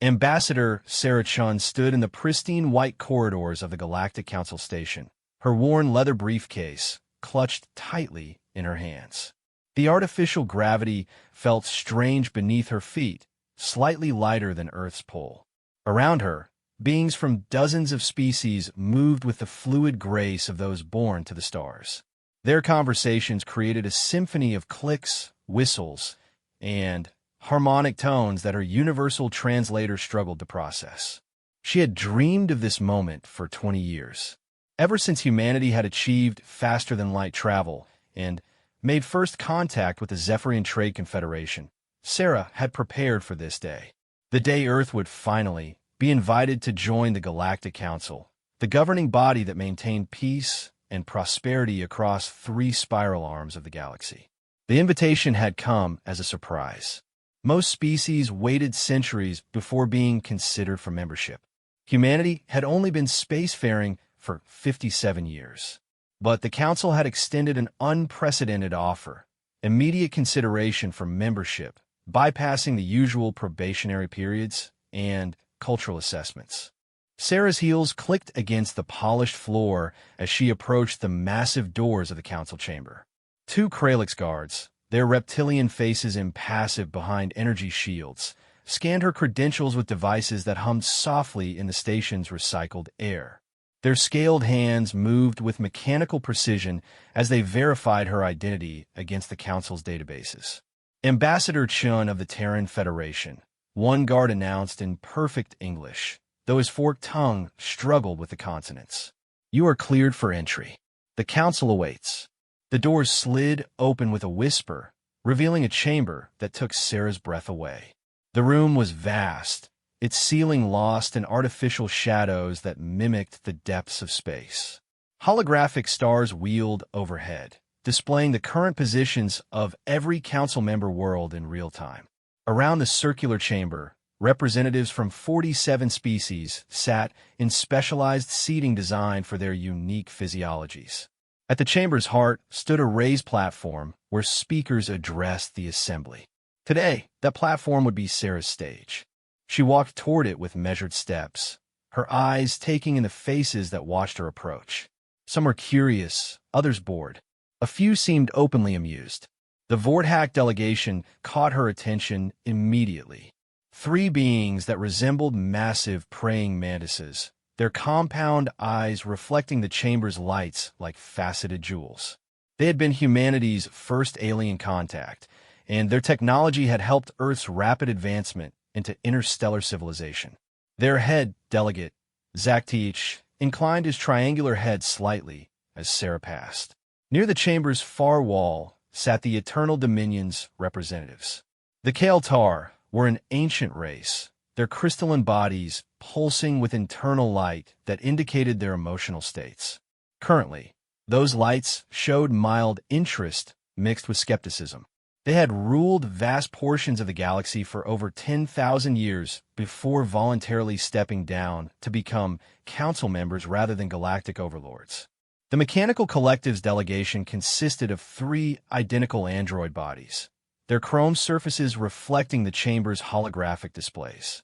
Ambassador Sarah Chun stood in the pristine white corridors of the Galactic Council station, her worn leather briefcase clutched tightly in her hands. The artificial gravity felt strange beneath her feet, slightly lighter than Earth's pull. Around her, beings from dozens of species moved with the fluid grace of those born to the stars. Their conversations created a symphony of clicks, whistles, and harmonic tones that her universal translator struggled to process. She had dreamed of this moment for 20 years. Ever since humanity had achieved faster-than-light travel and made first contact with the Zephyrian Trade Confederation, Sarah had prepared for this day. The day Earth would finally be invited to join the Galactic Council, the governing body that maintained peace and prosperity across 3 spiral arms of the galaxy. The invitation had come as a surprise. Most species waited centuries before being considered for membership. Humanity had only been spacefaring for 57 years. But the Council had extended an unprecedented offer, immediate consideration for membership, bypassing the usual probationary periods and cultural assessments. Sarah's heels clicked against the polished floor as she approached the massive doors of the council chamber. 2 Kralix guards, their reptilian faces impassive behind energy shields, scanned her credentials with devices that hummed softly in the station's recycled air. Their scaled hands moved with mechanical precision as they verified her identity against the council's databases. Ambassador Chun of the Terran Federation, one guard announced in perfect English, though his forked tongue struggled with the consonants. "You are cleared for entry. The council awaits." The doors slid open with a whisper, revealing a chamber that took Sarah's breath away. The room was vast, its ceiling lost in artificial shadows that mimicked the depths of space. Holographic stars wheeled overhead, displaying the current positions of every council member world in real time. Around the circular chamber, representatives from 47 species sat in specialized seating designed for their unique physiologies. At the chamber's heart stood a raised platform where speakers addressed the assembly. Today, that platform would be Sarah's stage. She walked toward it with measured steps, her eyes taking in the faces that watched her approach. Some were curious, others bored. A few seemed openly amused. The Vorthack delegation caught her attention immediately. 3 beings that resembled massive praying mantises, their compound eyes reflecting the chamber's lights like faceted jewels. They had been humanity's first alien contact, and their technology had helped Earth's rapid advancement into interstellar civilization. Their head delegate, Zaktich, inclined his triangular head slightly as Sarah passed. Near the chamber's far wall sat the Eternal Dominion's representatives. The Kael'tar were an ancient race, their crystalline bodies pulsing with internal light that indicated their emotional states. Currently, those lights showed mild interest mixed with skepticism. They had ruled vast portions of the galaxy for over 10,000 years before voluntarily stepping down to become council members rather than galactic overlords. The Mechanical Collective's delegation consisted of 3 identical android bodies, their chrome surfaces reflecting the chamber's holographic displays.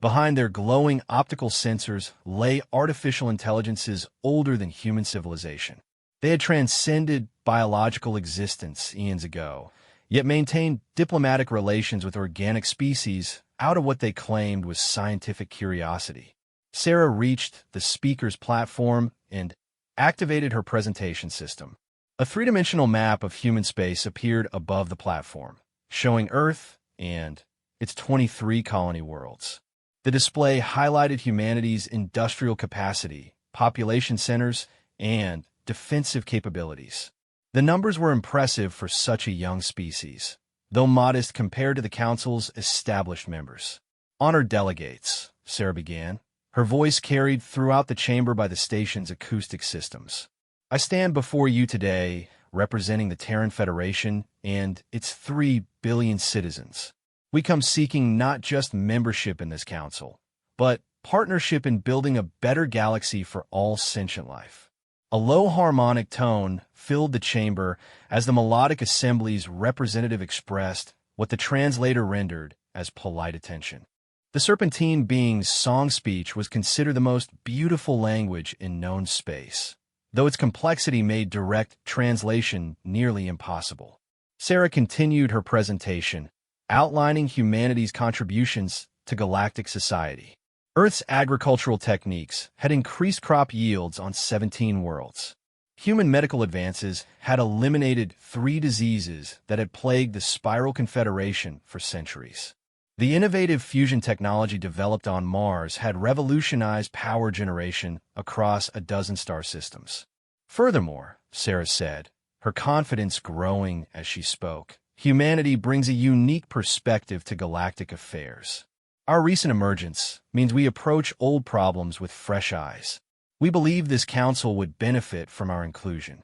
Behind their glowing optical sensors lay artificial intelligences older than human civilization. They had transcended biological existence eons ago, yet maintained diplomatic relations with organic species out of what they claimed was scientific curiosity. Sarah reached the speaker's platform and activated her presentation system. A 3-dimensional map of human space appeared above the platform, showing Earth and its 23 colony worlds. The display highlighted humanity's industrial capacity, population centers, and defensive capabilities. The numbers were impressive for such a young species, though modest compared to the Council's established members. "Honored delegates," Sarah began, her voice carried throughout the chamber by the station's acoustic systems. "I stand before you today representing the Terran Federation and its 3 billion citizens. We come seeking not just membership in this council, but partnership in building a better galaxy for all sentient life." A low harmonic tone filled the chamber as the melodic assembly's representative expressed what the translator rendered as polite attention. The serpentine being's song speech was considered the most beautiful language in known space, though its complexity made direct translation nearly impossible. Sarah continued her presentation, outlining humanity's contributions to galactic society. Earth's agricultural techniques had increased crop yields on 17 worlds. Human medical advances had eliminated 3 diseases that had plagued the Spiral Confederation for centuries. The innovative fusion technology developed on Mars had revolutionized power generation across a dozen star systems. Furthermore, Sarah said, her confidence growing as she spoke, humanity brings a unique perspective to galactic affairs. Our recent emergence means we approach old problems with fresh eyes. We believe this council would benefit from our inclusion.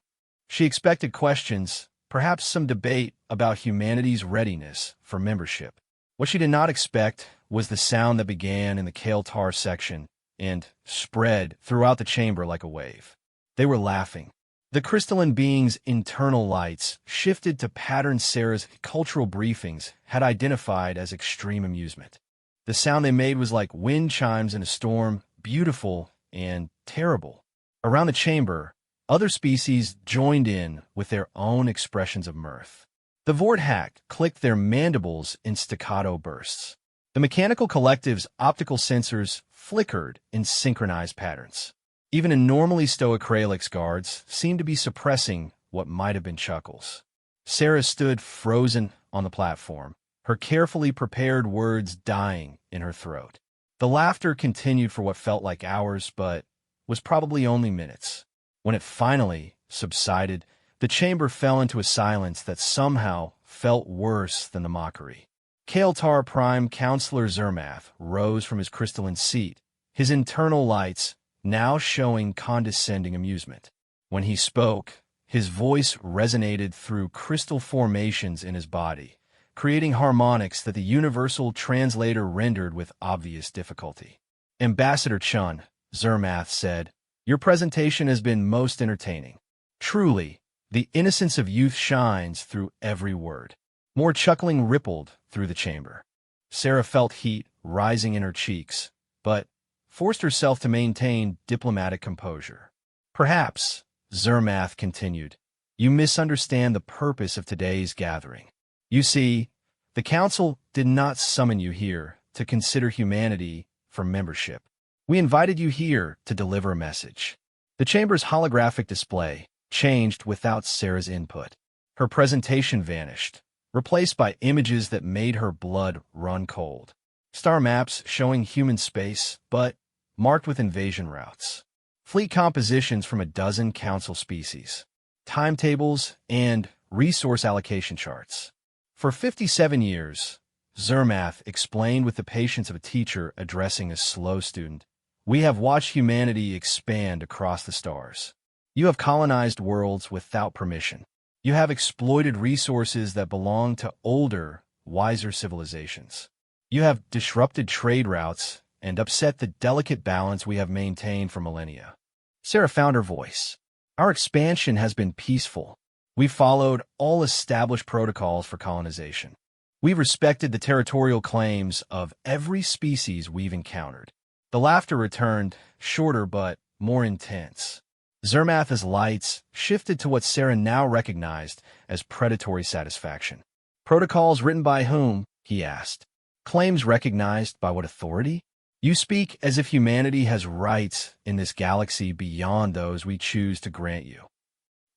She expected questions, perhaps some debate about humanity's readiness for membership. What she did not expect was the sound that began in the Kael'tar section and spread throughout the chamber like a wave. They were laughing. The crystalline being's internal lights shifted to patterns Sarah's cultural briefings had identified as extreme amusement. The sound they made was like wind chimes in a storm, beautiful and terrible. Around the chamber, other species joined in with their own expressions of mirth. The Vorthak clicked their mandibles in staccato bursts. The mechanical collective's optical sensors flickered in synchronized patterns. Even normally stoic Kralix guards seemed to be suppressing what might have been chuckles. Sarah stood frozen on the platform, her carefully prepared words dying in her throat. The laughter continued for what felt like hours, but was probably only minutes. When it finally subsided, the chamber fell into a silence that somehow felt worse than the mockery. Kael'tar Prime Counselor Zermath rose from his crystalline seat, his internal lights now showing condescending amusement. When he spoke, his voice resonated through crystal formations in his body, creating harmonics that the universal translator rendered with obvious difficulty. Ambassador Chun, Zermath said, your presentation has been most entertaining. Truly, the innocence of youth shines through every word. More chuckling rippled through the chamber. Sarah felt heat rising in her cheeks, but forced herself to maintain diplomatic composure. Perhaps, Zermath continued, you misunderstand the purpose of today's gathering. You see, the Council did not summon you here to consider humanity for membership. We invited you here to deliver a message. The chamber's holographic display changed without Sarah's input. Her presentation vanished, replaced by images that made her blood run cold. Star maps showing human space, but marked with invasion routes. Fleet compositions from a dozen council species. Timetables and resource allocation charts. For 57 years, Zermath explained with the patience of a teacher addressing a slow student, we have watched humanity expand across the stars. You have colonized worlds without permission. You have exploited resources that belong to older, wiser civilizations. You have disrupted trade routes and upset the delicate balance we have maintained for millennia. Sarah found her voice. Our expansion has been peaceful. We followed all established protocols for colonization. We've respected the territorial claims of every species we've encountered. The laughter returned, shorter but more intense. Zermath's lights shifted to what Sarah now recognized as predatory satisfaction. Protocols written by whom? He asked. Claims recognized by what authority? You speak as if humanity has rights in this galaxy beyond those we choose to grant you.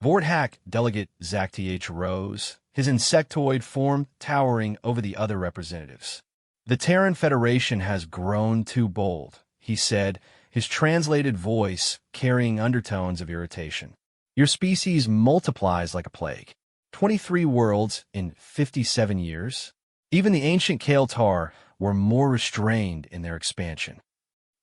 Vorthak Delegate Zakth rose, his insectoid form towering over the other representatives. The Terran Federation has grown too bold, he said, his translated voice carrying undertones of irritation. Your species multiplies like a plague. 23 worlds in 57 years? Even the ancient Kael'tar were more restrained in their expansion.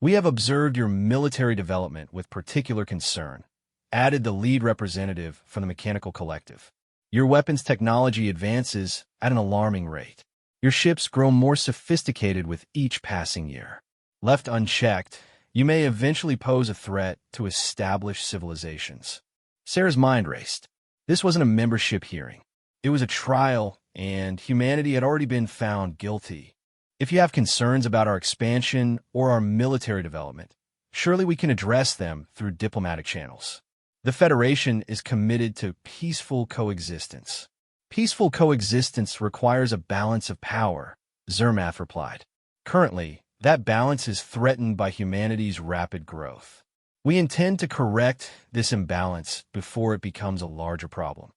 We have observed your military development with particular concern, added the lead representative from the Mechanical Collective. Your weapons technology advances at an alarming rate. Your ships grow more sophisticated with each passing year. Left unchecked, you may eventually pose a threat to established civilizations. Sarah's mind raced. This wasn't a membership hearing. It was a trial, and humanity had already been found guilty. If you have concerns about our expansion or our military development, surely we can address them through diplomatic channels. The Federation is committed to peaceful coexistence. Peaceful coexistence requires a balance of power, Zermath replied. Currently, that balance is threatened by humanity's rapid growth. We intend to correct this imbalance before it becomes a larger problem.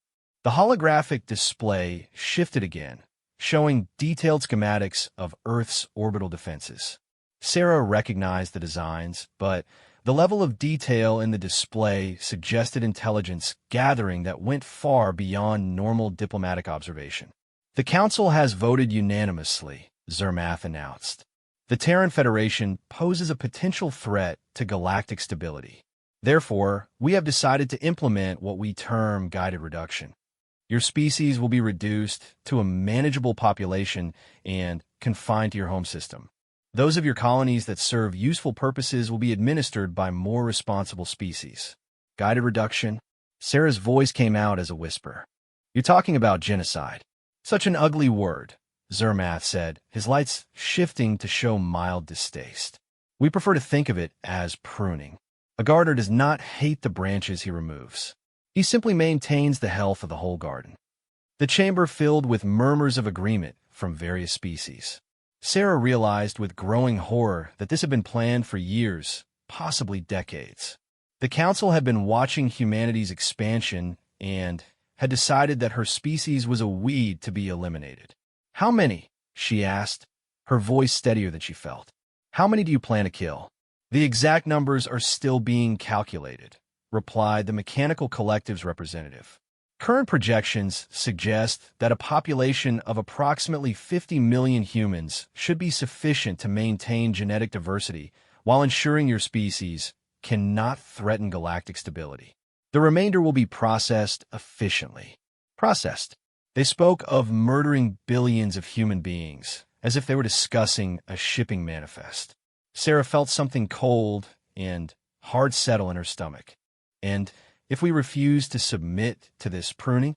The holographic display shifted again, showing detailed schematics of Earth's orbital defenses. Sarah recognized the designs, but the level of detail in the display suggested intelligence gathering that went far beyond normal diplomatic observation. The Council has voted unanimously, Zermath announced. The Terran Federation poses a potential threat to galactic stability. Therefore, we have decided to implement what we term guided reduction. Your species will be reduced to a manageable population and confined to your home system. Those of your colonies that serve useful purposes will be administered by more responsible species. Guided reduction? Sarah's voice came out as a whisper. You're talking about genocide. Such an ugly word, Zermath said, his lights shifting to show mild distaste. We prefer to think of it as pruning. A gardener does not hate the branches he removes. He simply maintains the health of the whole garden. The chamber filled with murmurs of agreement from various species. Sarah realized with growing horror that this had been planned for years, possibly decades. The Council had been watching humanity's expansion and had decided that her species was a weed to be eliminated. How many? She asked, her voice steadier than she felt. How many do you plan to kill? The exact numbers are still being calculated, replied the Mechanical Collective's representative. Current projections suggest that a population of approximately 50 million humans should be sufficient to maintain genetic diversity while ensuring your species cannot threaten galactic stability. The remainder will be processed efficiently. Processed. They spoke of murdering billions of human beings, as if they were discussing a shipping manifest. Sarah felt something cold and hard settle in her stomach. And if we refuse to submit to this pruning,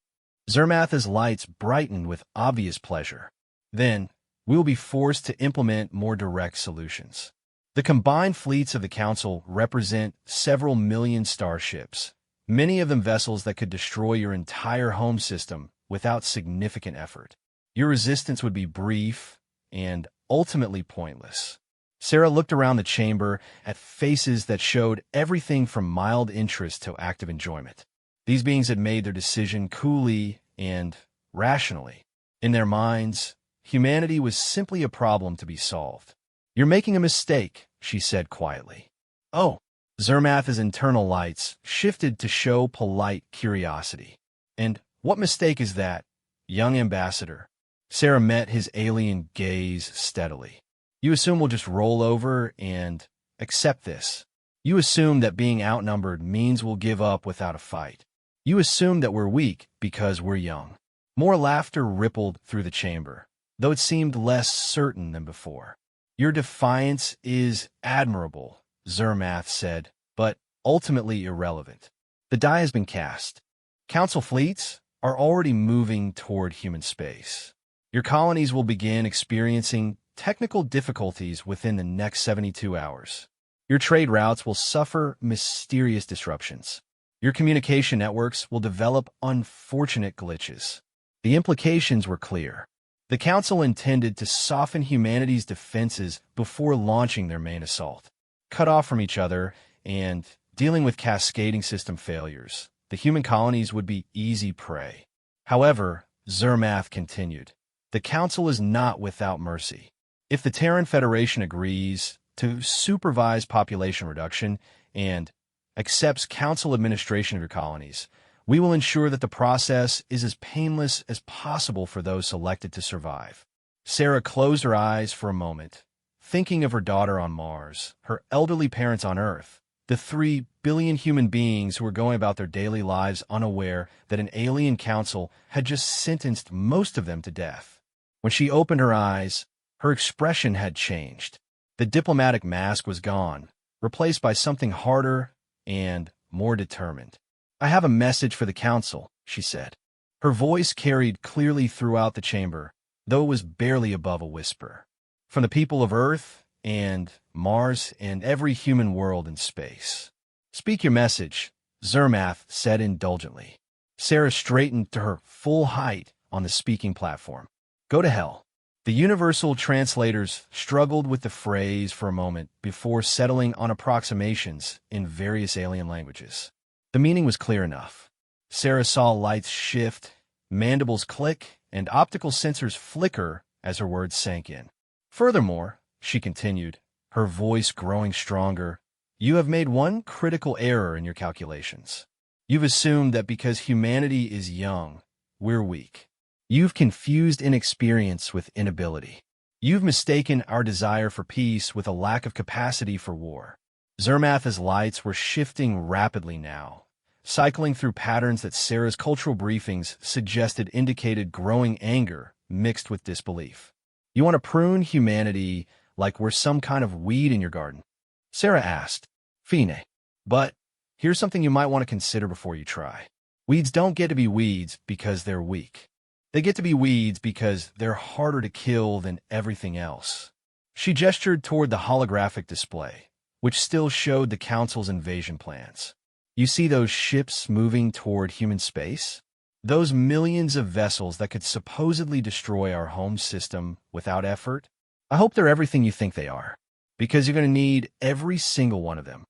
Zermath's lights brightened with obvious pleasure. Then, we will be forced to implement more direct solutions. The combined fleets of the Council represent several million starships, many of them vessels that could destroy your entire home system without significant effort. Your resistance would be brief and ultimately pointless. Sarah looked around the chamber at faces that showed everything from mild interest to active enjoyment. These beings had made their decision coolly and rationally. In their minds, humanity was simply a problem to be solved. You're making a mistake, she said quietly. Oh, Zermath's internal lights shifted to show polite curiosity. And what mistake is that, young ambassador? Sarah met his alien gaze steadily. You assume we'll just roll over and accept this. You assume that being outnumbered means we'll give up without a fight. You assume that we're weak because we're young. More laughter rippled through the chamber, though it seemed less certain than before. Your defiance is admirable, Zermath said, but ultimately irrelevant. The die has been cast. Council fleets are already moving toward human space. Your colonies will begin experiencing technical difficulties within the next 72 hours. Your trade routes will suffer mysterious disruptions. Your communication networks will develop unfortunate glitches. The implications were clear. The Council intended to soften humanity's defenses before launching their main assault. Cut off from each other and dealing with cascading system failures, the human colonies would be easy prey. However, Zermath continued, the Council is not without mercy. If the Terran Federation agrees to supervise population reduction and accepts Council administration of your colonies, we will ensure that the process is as painless as possible for those selected to survive. Sarah closed her eyes for a moment, thinking of her daughter on Mars, her elderly parents on Earth, the 3 billion human beings who were going about their daily lives unaware that an alien council had just sentenced most of them to death. When she opened her eyes, her expression had changed. The diplomatic mask was gone, replaced by something harder and more determined. I have a message for the Council, she said. Her voice carried clearly throughout the chamber, though it was barely above a whisper. from the people of Earth and Mars and every human world in space. Speak your message, Zermath said indulgently. Sarah straightened to her full height on the speaking platform. Go to hell. The universal translators struggled with the phrase for a moment before settling on approximations in various alien languages. The meaning was clear enough. Sarah saw lights shift, mandibles click, and optical sensors flicker as her words sank in. Furthermore, she continued, her voice growing stronger, you have made one critical error in your calculations. You've assumed that because humanity is young, we're weak. You've confused inexperience with inability. You've mistaken our desire for peace with a lack of capacity for war. Zermath's lights were shifting rapidly now, cycling through patterns that Sarah's cultural briefings suggested indicated growing anger mixed with disbelief. You want to prune humanity like we're some kind of weed in your garden? Sarah asked. Fine. But here's something you might want to consider before you try. Weeds don't get to be weeds because they're weak. They get to be weeds because they're harder to kill than everything else. She gestured toward the holographic display, which still showed the Council's invasion plans. You see those ships moving toward human space? Those millions of vessels that could supposedly destroy our home system without effort? I hope they're everything you think they are, because you're going to need every single one of them.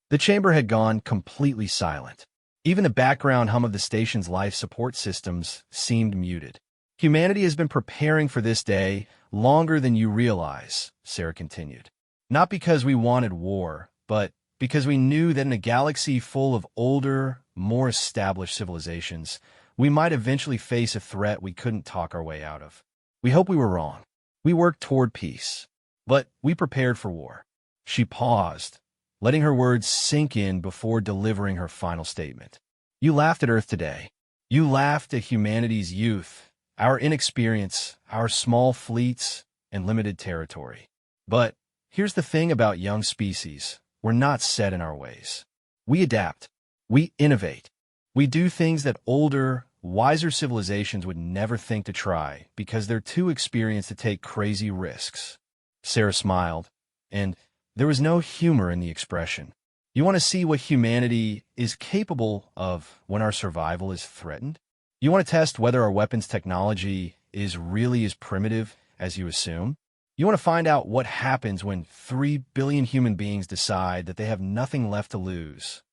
The chamber had gone completely silent. Even the background hum of the station's life support systems seemed muted. Humanity has been preparing for this day longer than you realize, Sarah continued. Not because we wanted war, but because we knew that in a galaxy full of older, more established civilizations, we might eventually face a threat we couldn't talk our way out of. We hope we were wrong. We worked toward peace, but we prepared for war. She paused, letting her words sink in before delivering her final statement. You laughed at Earth today. You laughed at humanity's youth, our inexperience, our small fleets, and limited territory. But here's the thing about young species. We're not set in our ways. We adapt. We innovate. We do things that older, wiser civilizations would never think to try because they're too experienced to take crazy risks. Sarah smiled, and there was no humor in the expression. You want to see what humanity is capable of when our survival is threatened? You want to test whether our weapons technology is really as primitive as you assume? You want to find out what happens when 3 billion human beings decide that they have nothing left to lose?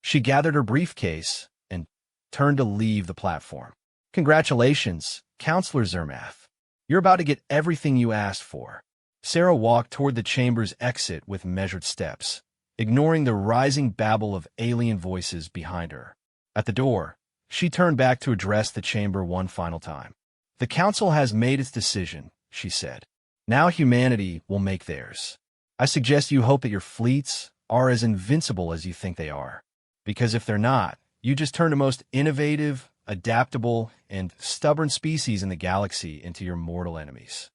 She gathered her briefcase and turned to leave the platform. Congratulations, Counselor Zermath. You're about to get everything you asked for. Sarah walked toward the chamber's exit with measured steps, ignoring the rising babble of alien voices behind her. At the door, she turned back to address the chamber one final time. The Council has made its decision, she said. Now humanity will make theirs. I suggest you hope that your fleets are as invincible as you think they are. Because if they're not, you just turn the most innovative, adaptable, and stubborn species in the galaxy into your mortal enemies.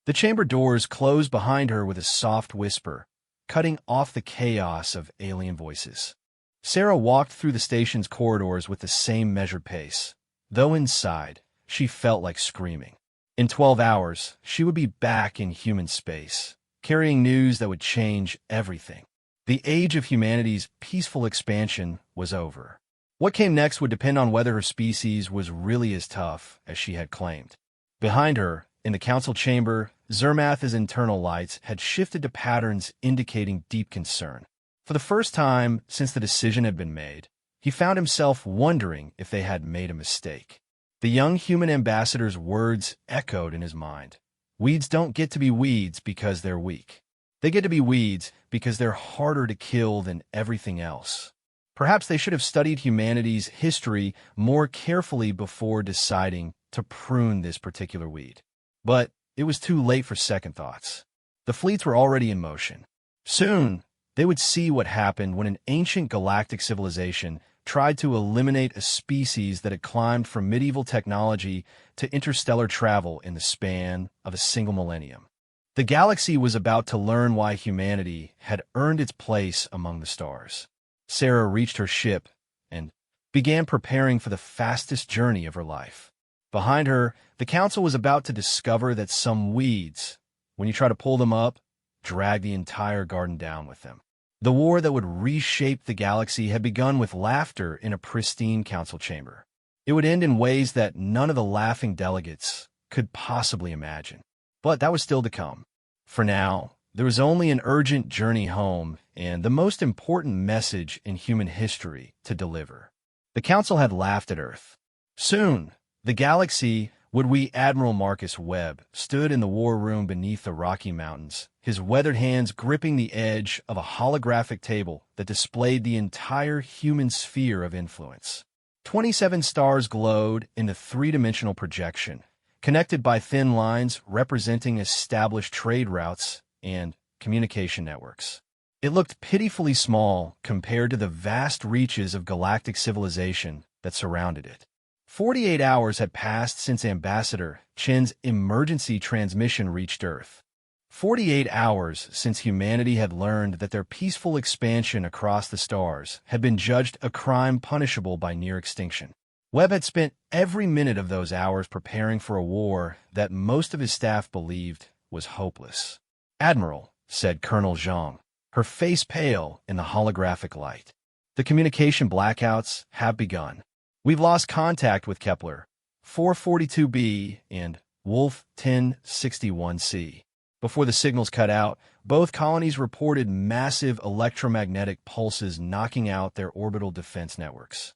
The chamber doors closed behind her with a soft whisper, cutting off the chaos of alien voices. Sarah walked through the station's corridors with the same measured pace, though inside, she felt like screaming. In 12 hours, she would be back in human space, carrying news that would change everything. The age of humanity's peaceful expansion was over. What came next would depend on whether her species was really as tough as she had claimed. Behind her, in the council chamber, Zermath's internal lights had shifted to patterns indicating deep concern. For the first time since the decision had been made, he found himself wondering if they had made a mistake. The young human ambassador's words echoed in his mind. Weeds don't get to be weeds because they're weak. They get to be weeds because they're harder to kill than everything else. Perhaps they should have studied humanity's history more carefully before deciding to prune this particular weed. But it was too late for second thoughts. The fleets were already in motion. Soon, they would see what happened when an ancient galactic civilization tried to eliminate a species that had climbed from medieval technology to interstellar travel in the span of a single millennium. The galaxy was about to learn why humanity had earned its place among the stars. Sarah reached her ship and began preparing for the fastest journey of her life. Behind her, the council was about to discover that some weeds, when you try to pull them up, drag the entire garden down with them. The war that would reshape the galaxy had begun with laughter in a pristine council chamber. It would end in ways that none of the laughing delegates could possibly imagine. But that was still to come. For now, there was only an urgent journey home and the most important message in human history to deliver. The council had laughed at Earth. Soon, the galaxy, would-be Admiral Marcus Webb, stood in the war room beneath the Rocky Mountains, his weathered hands gripping the edge of a holographic table that displayed the entire human sphere of influence. 27 stars glowed in the three-dimensional projection, connected by thin lines representing established trade routes and communication networks. It looked pitifully small compared to the vast reaches of galactic civilization that surrounded it. 48 hours had passed since Ambassador Chen's emergency transmission reached Earth. 48 hours since humanity had learned that their peaceful expansion across the stars had been judged a crime punishable by near extinction. Webb had spent every minute of those hours preparing for a war that most of his staff believed was hopeless. "Admiral," said Colonel Zhang, her face pale in the holographic light. "The communication blackouts have begun. We've lost contact with Kepler 442b and Wolf 1061c. Before the signals cut out, both colonies reported massive electromagnetic pulses knocking out their orbital defense networks."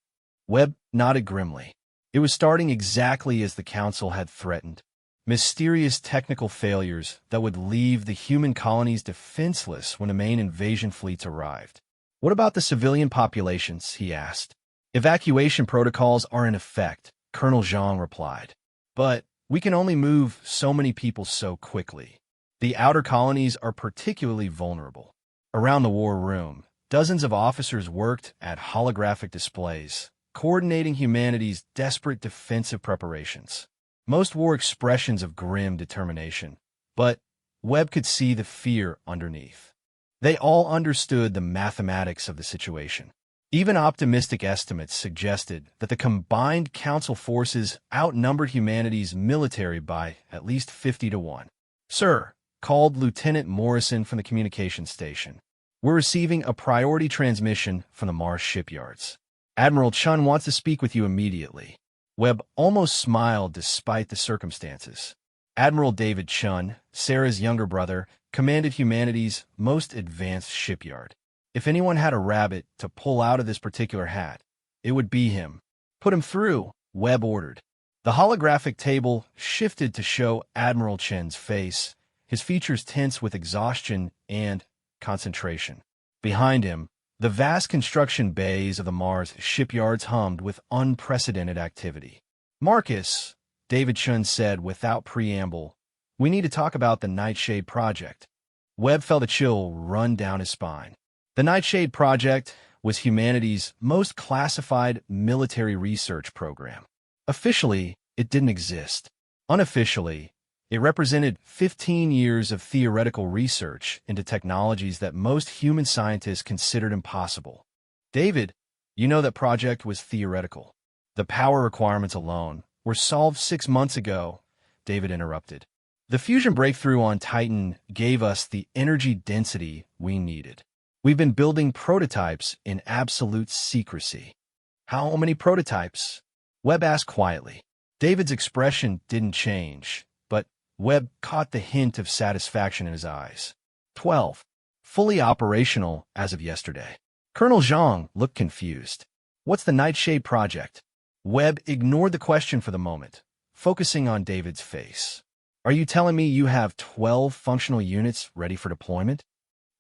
Webb nodded grimly. It was starting exactly as the Council had threatened. Mysterious technical failures that would leave the human colonies defenseless when the main invasion fleets arrived. "What about the civilian populations?" he asked. "Evacuation protocols are in effect," Colonel Zhang replied. "But we can only move so many people so quickly. The outer colonies are particularly vulnerable." Around the war room, dozens of officers worked at holographic displays, coordinating humanity's desperate defensive preparations. Most wore expressions of grim determination, but Webb could see the fear underneath. They all understood the mathematics of the situation. Even optimistic estimates suggested that the combined Council forces outnumbered humanity's military by at least 50 to 1. "Sir," called Lieutenant Morrison from the communications station, "we're receiving a priority transmission from the Mars shipyards. Admiral Chun wants to speak with you immediately." Webb almost smiled despite the circumstances. Admiral David Chun, Sarah's younger brother, commanded humanity's most advanced shipyard. If anyone had a rabbit to pull out of this particular hat, it would be him. "Put him through," Webb ordered. The holographic table shifted to show Admiral Chen's face, his features tense with exhaustion and concentration. Behind him, the vast construction bays of the Mars shipyards hummed with unprecedented activity. "Marcus," David Chun said without preamble, "we need to talk about the Nightshade Project." Webb felt a chill run down his spine. The Nightshade Project was humanity's most classified military research program. Officially, it didn't exist. Unofficially, it represented 15 years of theoretical research into technologies that most human scientists considered impossible. "David, you know that project was theoretical. The power requirements alone were solved 6 months ago," David interrupted. "The fusion breakthrough on Titan gave us the energy density we needed. We've been building prototypes in absolute secrecy." "How many prototypes?" Webb asked quietly. David's expression didn't change, but Webb caught the hint of satisfaction in his eyes. 12. Fully operational as of yesterday. Colonel Zhang looked confused. "What's the Nightshade Project?" Webb ignored the question for the moment, focusing on David's face. "Are you telling me you have 12 functional units ready for deployment?"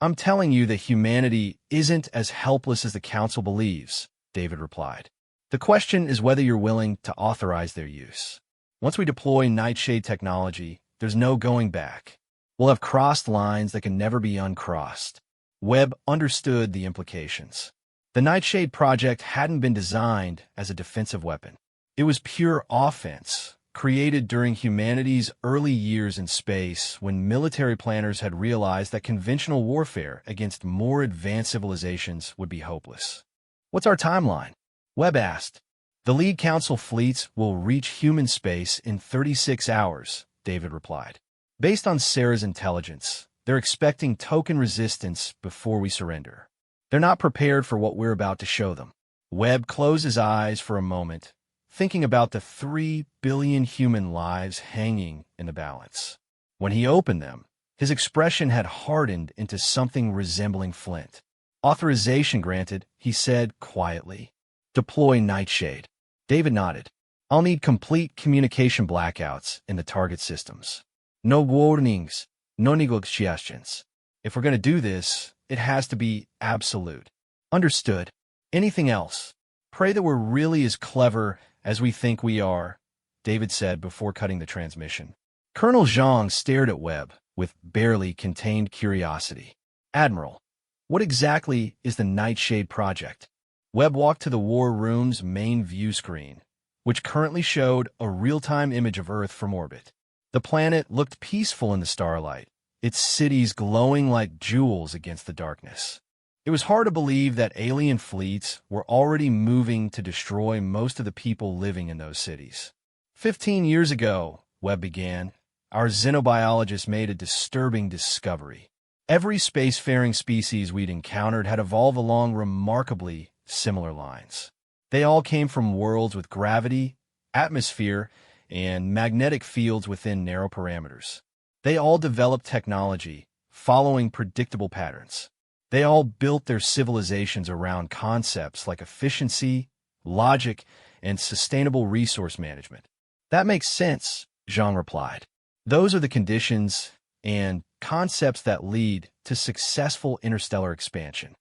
"I'm telling you that humanity isn't as helpless as the Council believes," David replied. "The question is whether you're willing to authorize their use. Once we deploy Nightshade technology, there's no going back. We'll have crossed lines that can never be uncrossed." Webb understood the implications. The Nightshade Project hadn't been designed as a defensive weapon. It was pure offense, created during humanity's early years in space when military planners had realized that conventional warfare against more advanced civilizations would be hopeless. "What's our timeline?" Webb asked. "The lead Council fleets will reach human space in 36 hours, David replied. Based on Sarah's intelligence, they're expecting token resistance before we surrender. They're not prepared for what we're about to show them. Webb closed his eyes for a moment, thinking about the 3 billion human lives hanging in the balance. When he opened them, his expression had hardened into something resembling flint. "Authorization granted," he said quietly. "Deploy Nightshade." David nodded. "I'll need complete communication blackouts in the target systems. No warnings, no negotiations. If we're going to do this, it has to be absolute." "Understood. Anything else?" "Pray that we're really as clever as we think we are," David said before cutting the transmission. Colonel Zhang stared at Webb with barely contained curiosity. "Admiral, what exactly is the Nightshade Project?" Webb walked to the War Room's main view screen, which currently showed a real-time image of Earth from orbit. The planet looked peaceful in the starlight, its cities glowing like jewels against the darkness. It was hard to believe that alien fleets were already moving to destroy most of the people living in those cities. 15 years ago, Webb began, our xenobiologists made a disturbing discovery. Every spacefaring species we'd encountered had evolved along remarkably similar lines. They all came from worlds with gravity, atmosphere, and magnetic fields within narrow parameters. They all developed technology, following predictable patterns. They all built their civilizations around concepts like efficiency, logic, and sustainable resource management. "That makes sense," Zhang replied. "Those are the conditions and concepts that lead to successful interstellar expansion."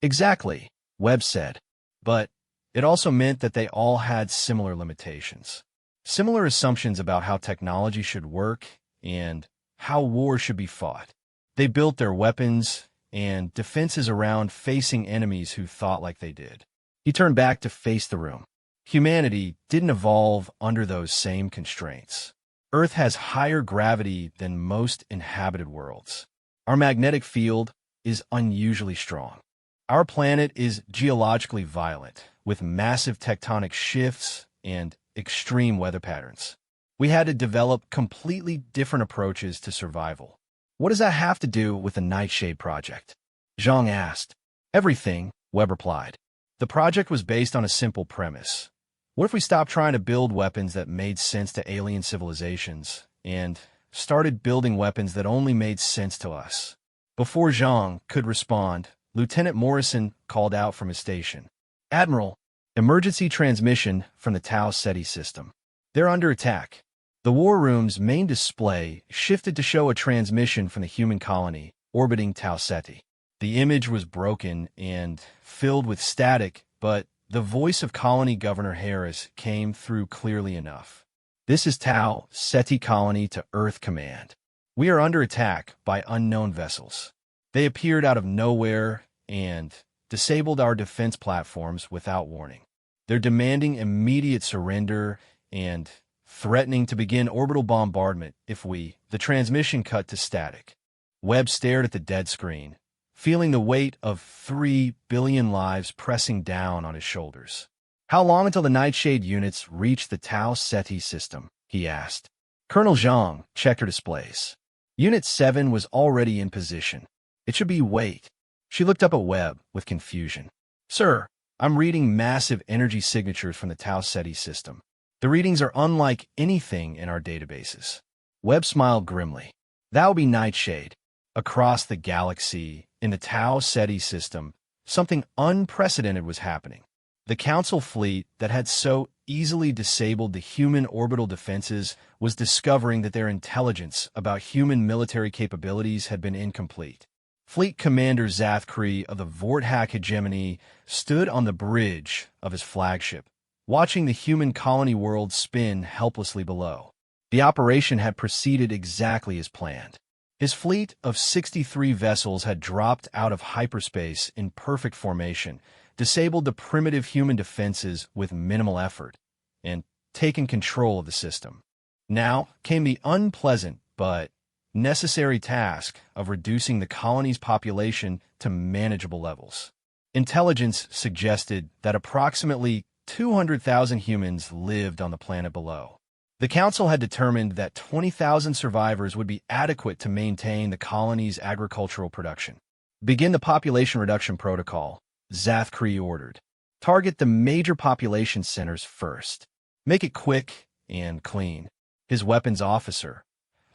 "Exactly," Webb said. "But it also meant that they all had similar limitations. Similar assumptions about how technology should work and how war should be fought. They built their weapons and defenses around facing enemies who thought like they did." He turned back to face the room. "Humanity didn't evolve under those same constraints. Earth has higher gravity than most inhabited worlds. Our magnetic field is unusually strong. Our planet is geologically violent, with massive tectonic shifts and extreme weather patterns. We had to develop completely different approaches to survival." "What does that have to do with the Nightshade Project?" Zhang asked. "Everything," Webb replied. "The project was based on a simple premise. What if we stopped trying to build weapons that made sense to alien civilizations and started building weapons that only made sense to us?" Before Zhang could respond, Lieutenant Morrison called out from his station. "Admiral, emergency transmission from the Tau Ceti system. They're under attack." The War Room's main display shifted to show a transmission from the human colony orbiting Tau Ceti. The image was broken and filled with static, but the voice of Colony Governor Harris came through clearly enough. "This is Tau Ceti Colony to Earth Command. We are under attack by unknown vessels. They appeared out of nowhere and disabled our defense platforms without warning. They're demanding immediate surrender and threatening to begin orbital bombardment if we..." The transmission cut to static. Webb stared at the dead screen, feeling the weight of 3 billion lives pressing down on his shoulders. "How long until the Nightshade units reach the Tau Ceti system?" he asked. Colonel Zhang checked her displays. Unit 7 was already in position. "It should be wait." She looked up at Webb with confusion. "Sir, I'm reading massive energy signatures from the Tau Ceti system. The readings are unlike anything in our databases." Webb smiled grimly. "That would be Nightshade. Across the galaxy, in the Tau Ceti system, something unprecedented was happening. The Council fleet that had so easily disabled the human orbital defenses was discovering that their intelligence about human military capabilities had been incomplete. Fleet Commander Zathkree of the Vorthak hegemony stood on the bridge of his flagship, watching the human colony world spin helplessly below. The operation had proceeded exactly as planned. His fleet of 63 vessels had dropped out of hyperspace in perfect formation, disabled the primitive human defenses with minimal effort, and taken control of the system. Now came the unpleasant but necessary task of reducing the colony's population to manageable levels. Intelligence suggested that approximately 200,000 humans lived on the planet below. The council had determined that 20,000 survivors would be adequate to maintain the colony's agricultural production. Begin the population reduction protocol, Zathkree ordered. Target the major population centers first. Make it quick and clean. His weapons officer,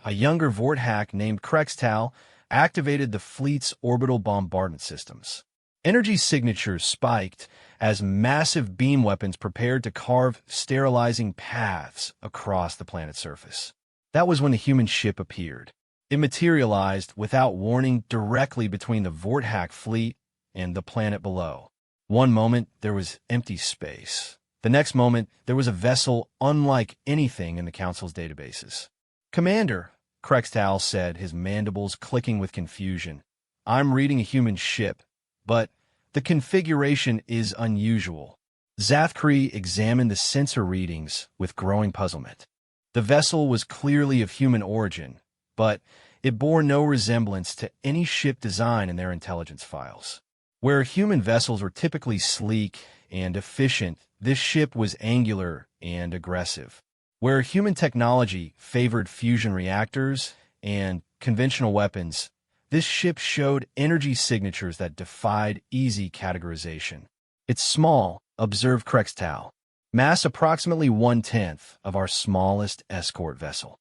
a younger Vorthak named Krextal, activated the fleet's orbital bombardment systems. Energy signatures spiked as massive beam weapons prepared to carve sterilizing paths across the planet's surface. That was when the human ship appeared. It materialized without warning directly between the Vorthak fleet and the planet below. One moment, there was empty space. The next moment, there was a vessel unlike anything in the Council's databases. "Commander," Krextal said, his mandibles clicking with confusion, "I'm reading a human ship, but the configuration is unusual." Zathkree examined the sensor readings with growing puzzlement. The vessel was clearly of human origin, but it bore no resemblance to any ship design in their intelligence files. Where human vessels were typically sleek and efficient, this ship was angular and aggressive. Where human technology favored fusion reactors and conventional weapons, this ship showed energy signatures that defied easy categorization. "It's small," observed Krextal. "Mass approximately 1/10 of our smallest escort vessel."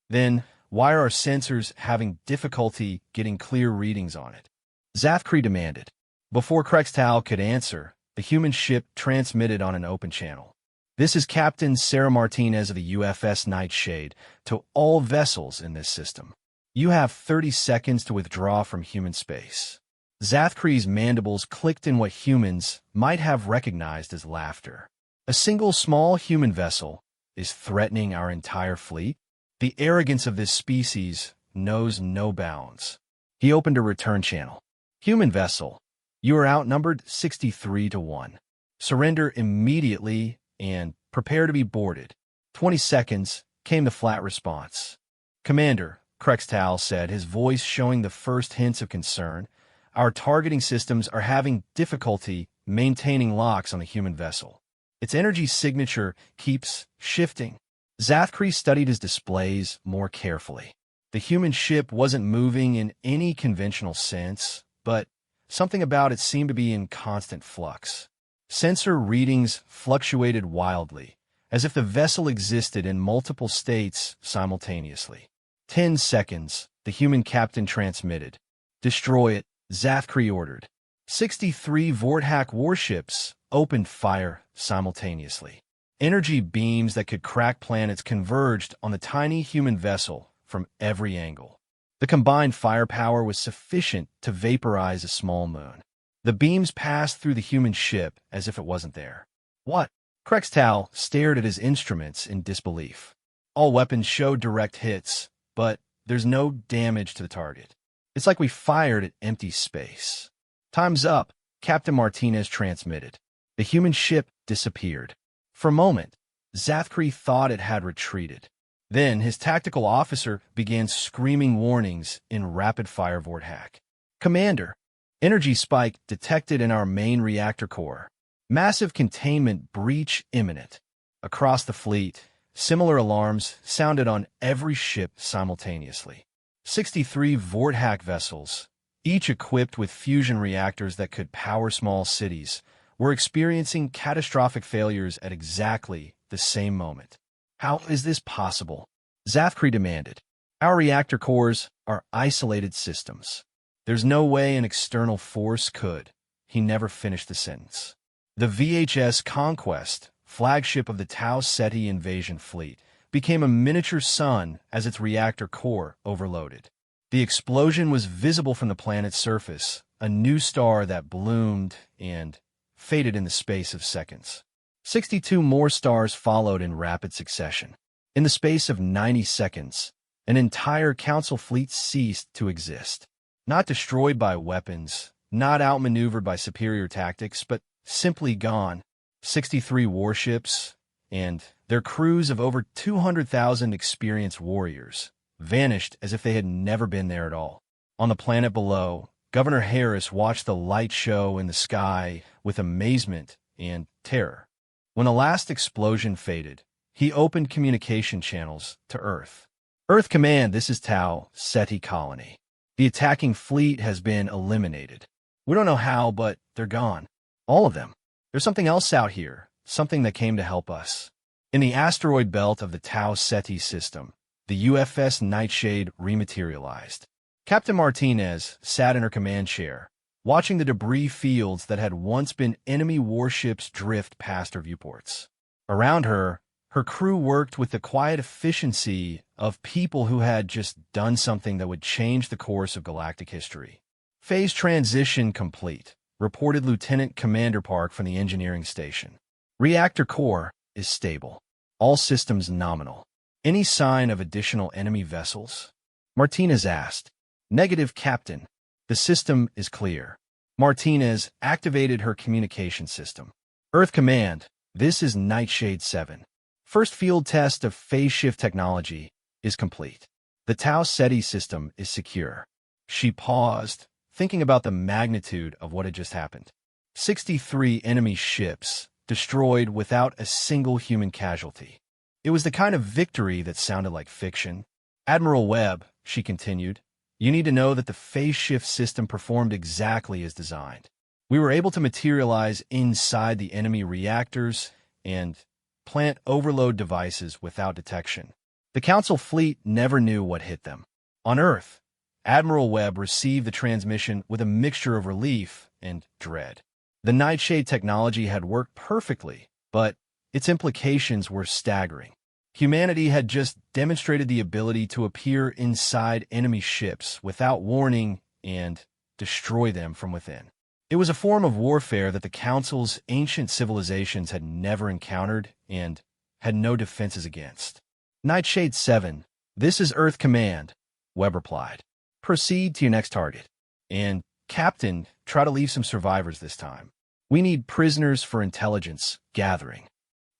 "Then why are our sensors having difficulty getting clear readings on it?" Zathkree demanded. Before Krextal could answer, the human ship transmitted on an open channel. "This is Captain Sarah Martinez of the UFS Nightshade to all vessels in this system. You have 30 seconds to withdraw from human space." Zathkree's mandibles clicked in what humans might have recognized as laughter. "A single small human vessel is threatening our entire fleet? The arrogance of this species knows no bounds." He opened a return channel. "Human vessel, you are outnumbered 63-1. Surrender immediately and prepare to be boarded." 20 seconds, came the flat response. "Commander," Krextal said, his voice showing the first hints of concern, "our targeting systems are having difficulty maintaining locks on the human vessel. Its energy signature keeps shifting." Zathkree studied his displays more carefully. The human ship wasn't moving in any conventional sense, but something about it seemed to be in constant flux. Sensor readings fluctuated wildly, as if the vessel existed in multiple states simultaneously. 10 seconds, the human captain transmitted. "Destroy it," Zathkree ordered. 63 Vorthak warships opened fire simultaneously. Energy beams that could crack planets converged on the tiny human vessel from every angle. The combined firepower was sufficient to vaporize a small moon. The beams passed through the human ship as if it wasn't there. "What?" Krextal stared at his instruments in disbelief. "All weapons show direct hits, but there's no damage to the target. It's like we fired at empty space." "Time's up," Captain Martinez transmitted. The human ship disappeared. For a moment, Zathkree thought it had retreated. Then his tactical officer began screaming warnings in rapid-fire Vorthak. "Commander, energy spike detected in our main reactor core. Massive containment breach imminent." Across the fleet, similar alarms sounded on every ship simultaneously. 63 Vorthak vessels, each equipped with fusion reactors that could power small cities, were experiencing catastrophic failures at exactly the same moment. "How is this possible?" Zathkree demanded. "Our reactor cores are isolated systems. There's no way an external force could." He never finished the sentence. The VHS Conquest, flagship of the Tau Ceti invasion fleet, became a miniature sun as its reactor core overloaded. The explosion was visible from the planet's surface, a new star that bloomed and faded in the space of seconds. 62 more stars followed in rapid succession. In the space of 90 seconds, an entire council fleet ceased to exist. Not destroyed by weapons, not outmaneuvered by superior tactics, but simply gone. 63 warships, and their crews of over 200,000 experienced warriors, vanished as if they had never been there at all. On the planet below, Governor Harris watched the light show in the sky with amazement and terror. When the last explosion faded, he opened communication channels to Earth. Earth Command, this is Tau Ceti Colony. The attacking fleet has been eliminated. We don't know how, but they're gone. All of them. There's something else out here, something that came to help us. In the asteroid belt of the Tau Ceti system, the UFS Nightshade rematerialized. Captain Martinez sat in her command chair, watching the debris fields that had once been enemy warships drift past her viewports. Around her, her crew worked with the quiet efficiency of people who had just done something that would change the course of galactic history. Phase transition complete, reported Lieutenant Commander Park from the engineering station. Reactor core is stable. All systems nominal. Any sign of additional enemy vessels? Martinez asked. Negative, Captain. The system is clear. Martinez activated her communication system. Earth Command, this is Nightshade 7. First field test of phase shift technology is complete. The Tau Ceti system is secure. She paused, thinking about the magnitude of what had just happened. 63 enemy ships destroyed without a single human casualty. It was the kind of victory that sounded like fiction. Admiral Webb, she continued, you need to know that the phase shift system performed exactly as designed. We were able to materialize inside the enemy reactors and plant overload devices without detection. The Council fleet never knew what hit them. On Earth, Admiral Webb received the transmission with a mixture of relief and dread. The Nightshade technology had worked perfectly, but its implications were staggering. Humanity had just demonstrated the ability to appear inside enemy ships without warning and destroy them from within. It was a form of warfare that the Council's ancient civilizations had never encountered and had no defenses against. Nightshade 7, this is Earth Command, Webb replied. Proceed to your next target. And, Captain, try to leave some survivors this time. We need prisoners for intelligence gathering.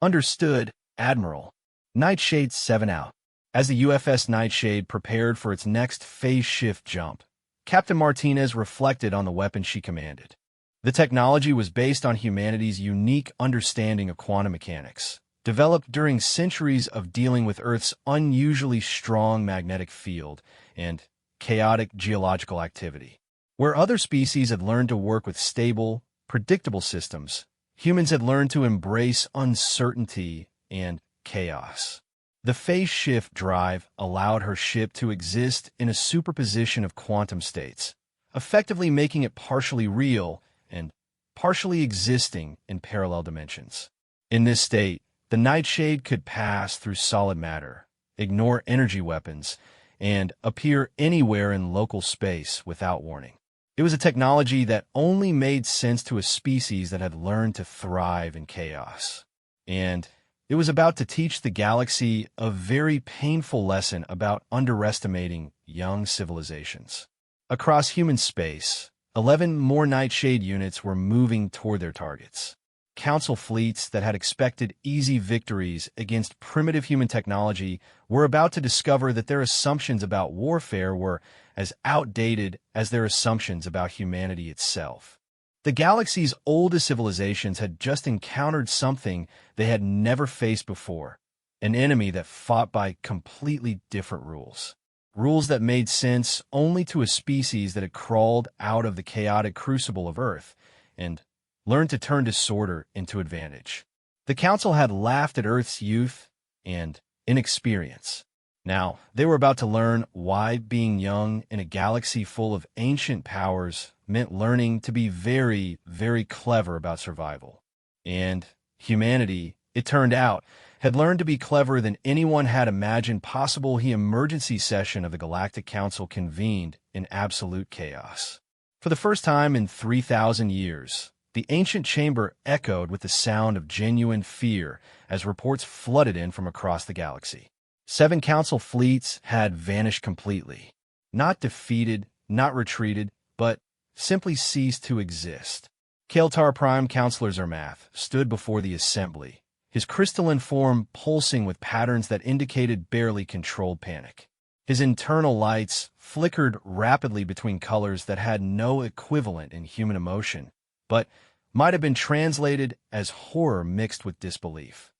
Understood, Admiral. Nightshade 7 out. As the UFS Nightshade prepared for its next phase shift jump, Captain Martinez reflected on the weapon she commanded. The technology was based on humanity's unique understanding of quantum mechanics, developed during centuries of dealing with Earth's unusually strong magnetic field and chaotic geological activity. Where other species had learned to work with stable, predictable systems, humans had learned to embrace uncertainty and chaos. The phase shift drive allowed her ship to exist in a superposition of quantum states, effectively making it partially real and partially existing in parallel dimensions. In this state, the Nightshade could pass through solid matter, ignore energy weapons, and appear anywhere in local space without warning. It was a technology that only made sense to a species that had learned to thrive in chaos. And it was about to teach the galaxy a very painful lesson about underestimating young civilizations. Across human space, 11 more Nightshade units were moving toward their targets. Council fleets that had expected easy victories against primitive human technology were about to discover that their assumptions about warfare were as outdated as their assumptions about humanity itself. The galaxy's oldest civilizations had just encountered something they had never faced before, an enemy that fought by completely different rules. Rules that made sense only to a species that had crawled out of the chaotic crucible of Earth and learned to turn disorder into advantage. The Council had laughed at Earth's youth and inexperience. Now, they were about to learn why being young in a galaxy full of ancient powers meant learning to be very, very clever about survival. And humanity, it turned out, had learned to be cleverer than anyone had imagined possible. The emergency session of the Galactic Council convened in absolute chaos. For the first time in 3,000 years, the ancient chamber echoed with the sound of genuine fear as reports flooded in from across the galaxy. 7 Council fleets had vanished completely. Not defeated, not retreated, but simply ceased to exist. Kael'tar Prime Counselor Zermath stood before the assembly, his crystalline form pulsing with patterns that indicated barely controlled panic. His internal lights flickered rapidly between colors that had no equivalent in human emotion, but might have been translated as horror mixed with disbelief.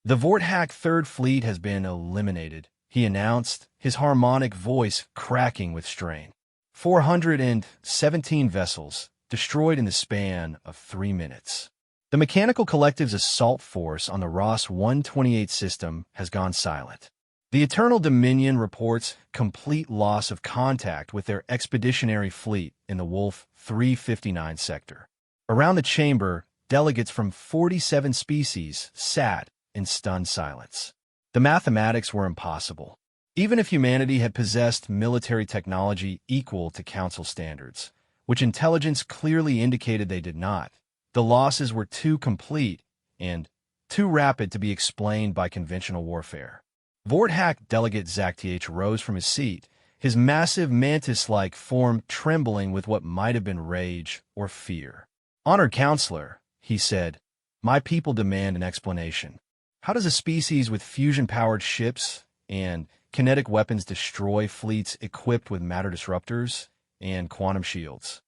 The Vorthak Third Fleet has been eliminated, he announced, his harmonic voice cracking with strain. 417 vessels, destroyed in the span of 3 minutes. The Mechanical Collective's assault force on the Ross 128 system has gone silent. The Eternal Dominion reports complete loss of contact with their expeditionary fleet in the Wolf 359 sector. Around the chamber, delegates from 47 species sat in stunned silence. The mathematics were impossible. Even if humanity had possessed military technology equal to Council standards, which intelligence clearly indicated they did not, the losses were too complete and too rapid to be explained by conventional warfare. Vorthak Delegate Zakth rose from his seat, his massive mantis-like form trembling with what might have been rage or fear. "Honored Counselor," he said, "my people demand an explanation. How does a species with fusion-powered ships and kinetic weapons destroy fleets equipped with matter disruptors and quantum shields?"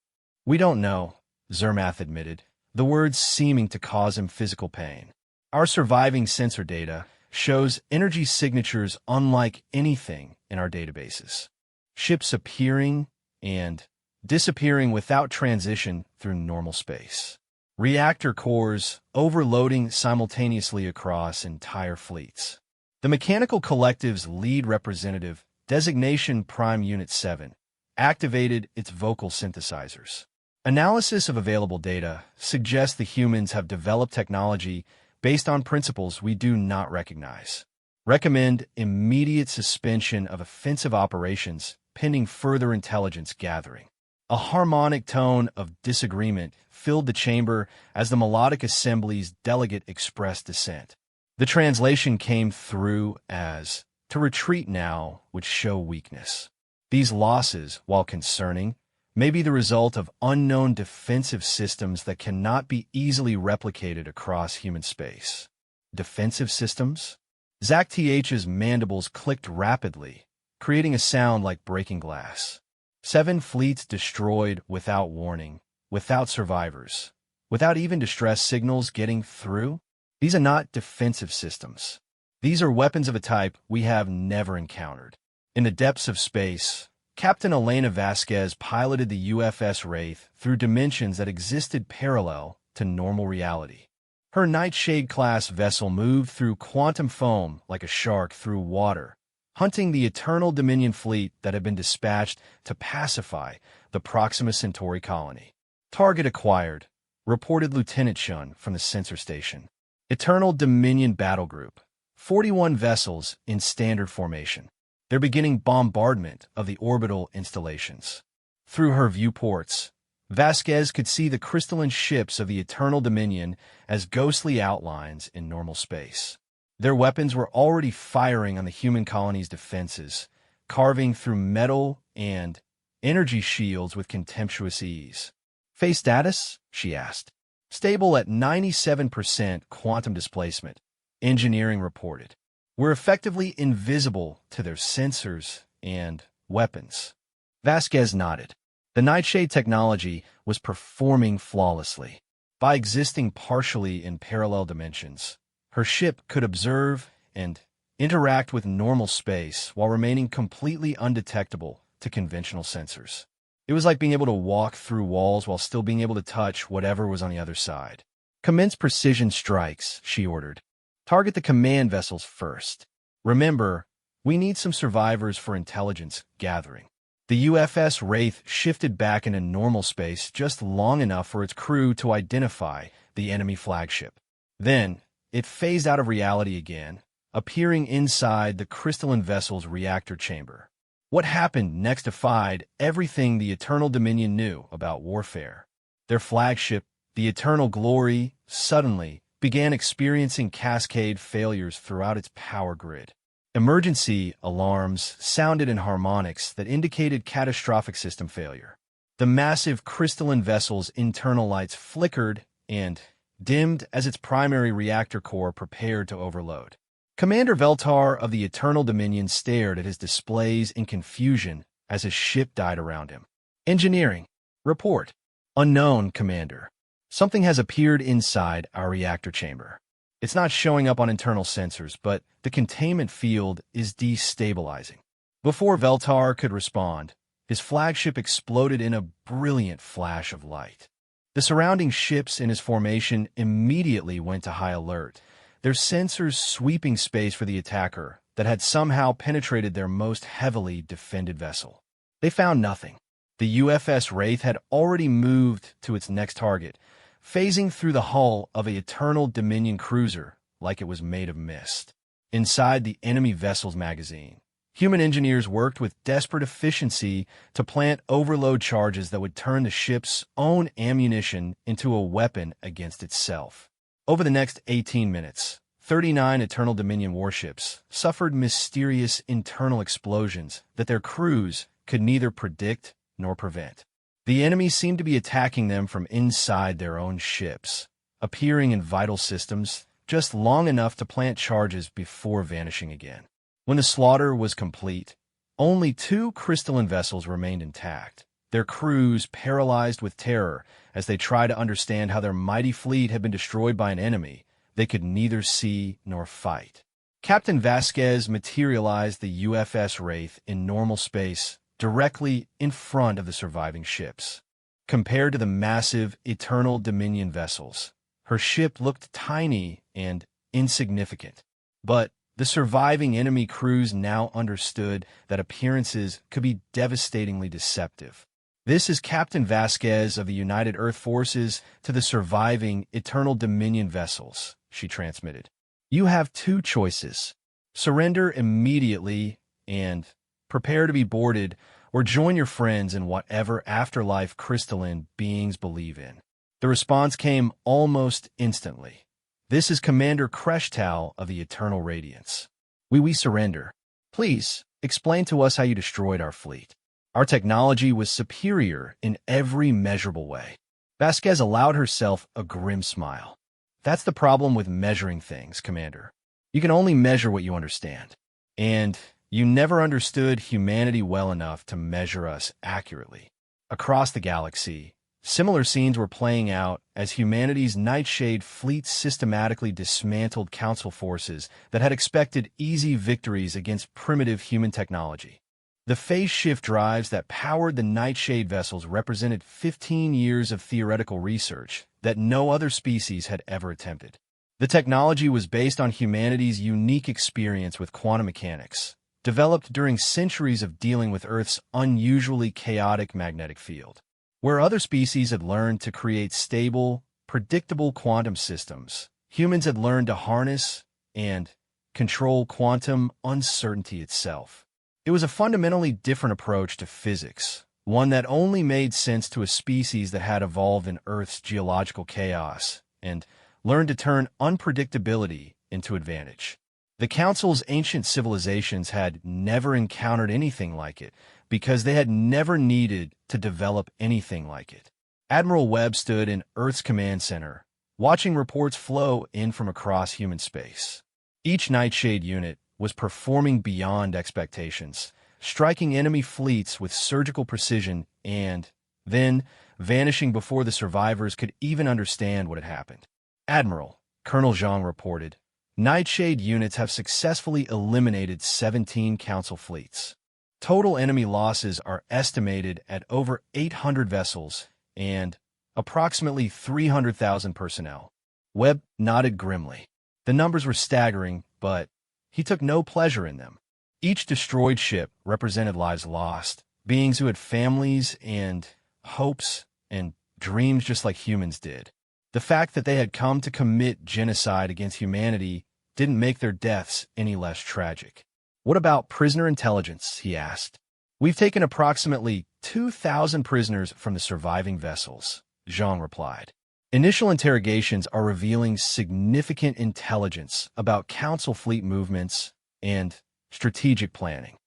"We don't know," Zermath admitted, the words seeming to cause him physical pain. "Our surviving sensor data shows energy signatures unlike anything in our databases. Ships appearing and disappearing without transition through normal space. Reactor cores overloading simultaneously across entire fleets." The Mechanical Collective's lead representative, designation Prime Unit 7, activated its vocal synthesizers. "Analysis of available data suggests the humans have developed technology based on principles we do not recognize. Recommend immediate suspension of offensive operations pending further intelligence gathering." A harmonic tone of disagreement filled the chamber as the Melodic Assembly's delegate expressed dissent. The translation came through as, "To retreat now would show weakness. These losses, while concerning, may be the result of unknown defensive systems that cannot be easily replicated across human space." Defensive systems? Zakth's mandibles clicked rapidly, creating a sound like breaking glass. 7 fleets destroyed without warning, without survivors, without even distress signals getting through? These are not defensive systems. These are weapons of a type we have never encountered. In the depths of space, Captain Elena Vasquez piloted the UFS Wraith through dimensions that existed parallel to normal reality. Her Nightshade-class vessel moved through quantum foam like a shark through water, hunting the Eternal Dominion fleet that had been dispatched to pacify the Proxima Centauri colony. "Target acquired," reported Lieutenant Shun from the sensor station. "Eternal Dominion Battle Group, 41 vessels in standard formation. They're beginning bombardment of the orbital installations." Through her viewports, Vasquez could see the crystalline ships of the Eternal Dominion as ghostly outlines in normal space. Their weapons were already firing on the human colony's defenses, carving through metal and energy shields with contemptuous ease. "Phase status?" she asked. "Stable at 97% quantum displacement," engineering reported. "We're effectively invisible to their sensors and weapons." Vasquez nodded. The Nightshade technology was performing flawlessly. By existing partially in parallel dimensions, her ship could observe and interact with normal space while remaining completely undetectable to conventional sensors. It was like being able to walk through walls while still being able to touch whatever was on the other side. "Commence precision strikes," she ordered. "Target the command vessels first. Remember, we need some survivors for intelligence gathering." The UFS Wraith shifted back into normal space just long enough for its crew to identify the enemy flagship. Then, it phased out of reality again, appearing inside the crystalline vessel's reactor chamber. What happened next defied everything the Eternal Dominion knew about warfare. Their flagship, the Eternal Glory, suddenly began experiencing cascade failures throughout its power grid. Emergency alarms sounded in harmonics that indicated catastrophic system failure. The massive crystalline vessel's internal lights flickered and dimmed as its primary reactor core prepared to overload. Commander Veltar of the Eternal Dominion stared at his displays in confusion as his ship died around him. "Engineering. Report. Unknown, Commander. Something has appeared inside our reactor chamber." It's not showing up on internal sensors, but the containment field is destabilizing. Before Veltar could respond, his flagship exploded in a brilliant flash of light. The surrounding ships in his formation immediately went to high alert, their sensors sweeping space for the attacker that had somehow penetrated their most heavily defended vessel. They found nothing. The UFS Wraith had already moved to its next target, phasing through the hull of a Eternal Dominion cruiser like it was made of mist. Inside the enemy vessel's magazine, human engineers worked with desperate efficiency to plant overload charges that would turn the ship's own ammunition into a weapon against itself. Over the next 18 minutes, 39 Eternal Dominion warships suffered mysterious internal explosions that their crews could neither predict nor prevent. The enemy seemed to be attacking them from inside their own ships, appearing in vital systems just long enough to plant charges before vanishing again. When the slaughter was complete, only 2 crystalline vessels remained intact, their crews paralyzed with terror as they tried to understand how their mighty fleet had been destroyed by an enemy they could neither see nor fight. Captain Vasquez materialized the UFS Wraith in normal space directly in front of the surviving ships. Compared to the massive Eternal Dominion vessels, her ship looked tiny and insignificant. But the surviving enemy crews now understood that appearances could be devastatingly deceptive. "This is Captain Vasquez of the United Earth Forces to the surviving Eternal Dominion vessels," she transmitted. "You have 2 choices. Surrender immediately and prepare to be boarded, or join your friends in whatever afterlife crystalline beings believe in." The response came almost instantly. "This is Commander Kreshtal of the Eternal Radiance. We surrender. Please, explain to us how you destroyed our fleet. Our technology was superior in every measurable way." Vasquez allowed herself a grim smile. "That's the problem with measuring things, Commander. You can only measure what you understand. And you never understood humanity well enough to measure us accurately." Across the galaxy, similar scenes were playing out as humanity's Nightshade fleet systematically dismantled Council forces that had expected easy victories against primitive human technology. The phase shift drives that powered the Nightshade vessels represented 15 years of theoretical research that no other species had ever attempted. The technology was based on humanity's unique experience with quantum mechanics, developed during centuries of dealing with Earth's unusually chaotic magnetic field. Where other species had learned to create stable, predictable quantum systems, humans had learned to harness and control quantum uncertainty itself. It was a fundamentally different approach to physics, one that only made sense to a species that had evolved in Earth's geological chaos and learned to turn unpredictability into advantage. The Council's ancient civilizations had never encountered anything like it because they had never needed to develop anything like it. Admiral Webb stood in Earth's command center, watching reports flow in from across human space. Each Nightshade unit was performing beyond expectations, striking enemy fleets with surgical precision and then vanishing before the survivors could even understand what had happened. "Admiral," Colonel Zhang reported, "Nightshade units have successfully eliminated 17 Council fleets. Total enemy losses are estimated at over 800 vessels and approximately 300,000 personnel." Webb nodded grimly. The numbers were staggering, but he took no pleasure in them. Each destroyed ship represented lives lost, beings who had families and hopes and dreams just like humans did. The fact that they had come to commit genocide against humanity didn't make their deaths any less tragic. "What about prisoner intelligence?" he asked. "We've taken approximately 2,000 prisoners from the surviving vessels," Zhang replied. "Initial interrogations are revealing significant intelligence about Council fleet movements and strategic planning."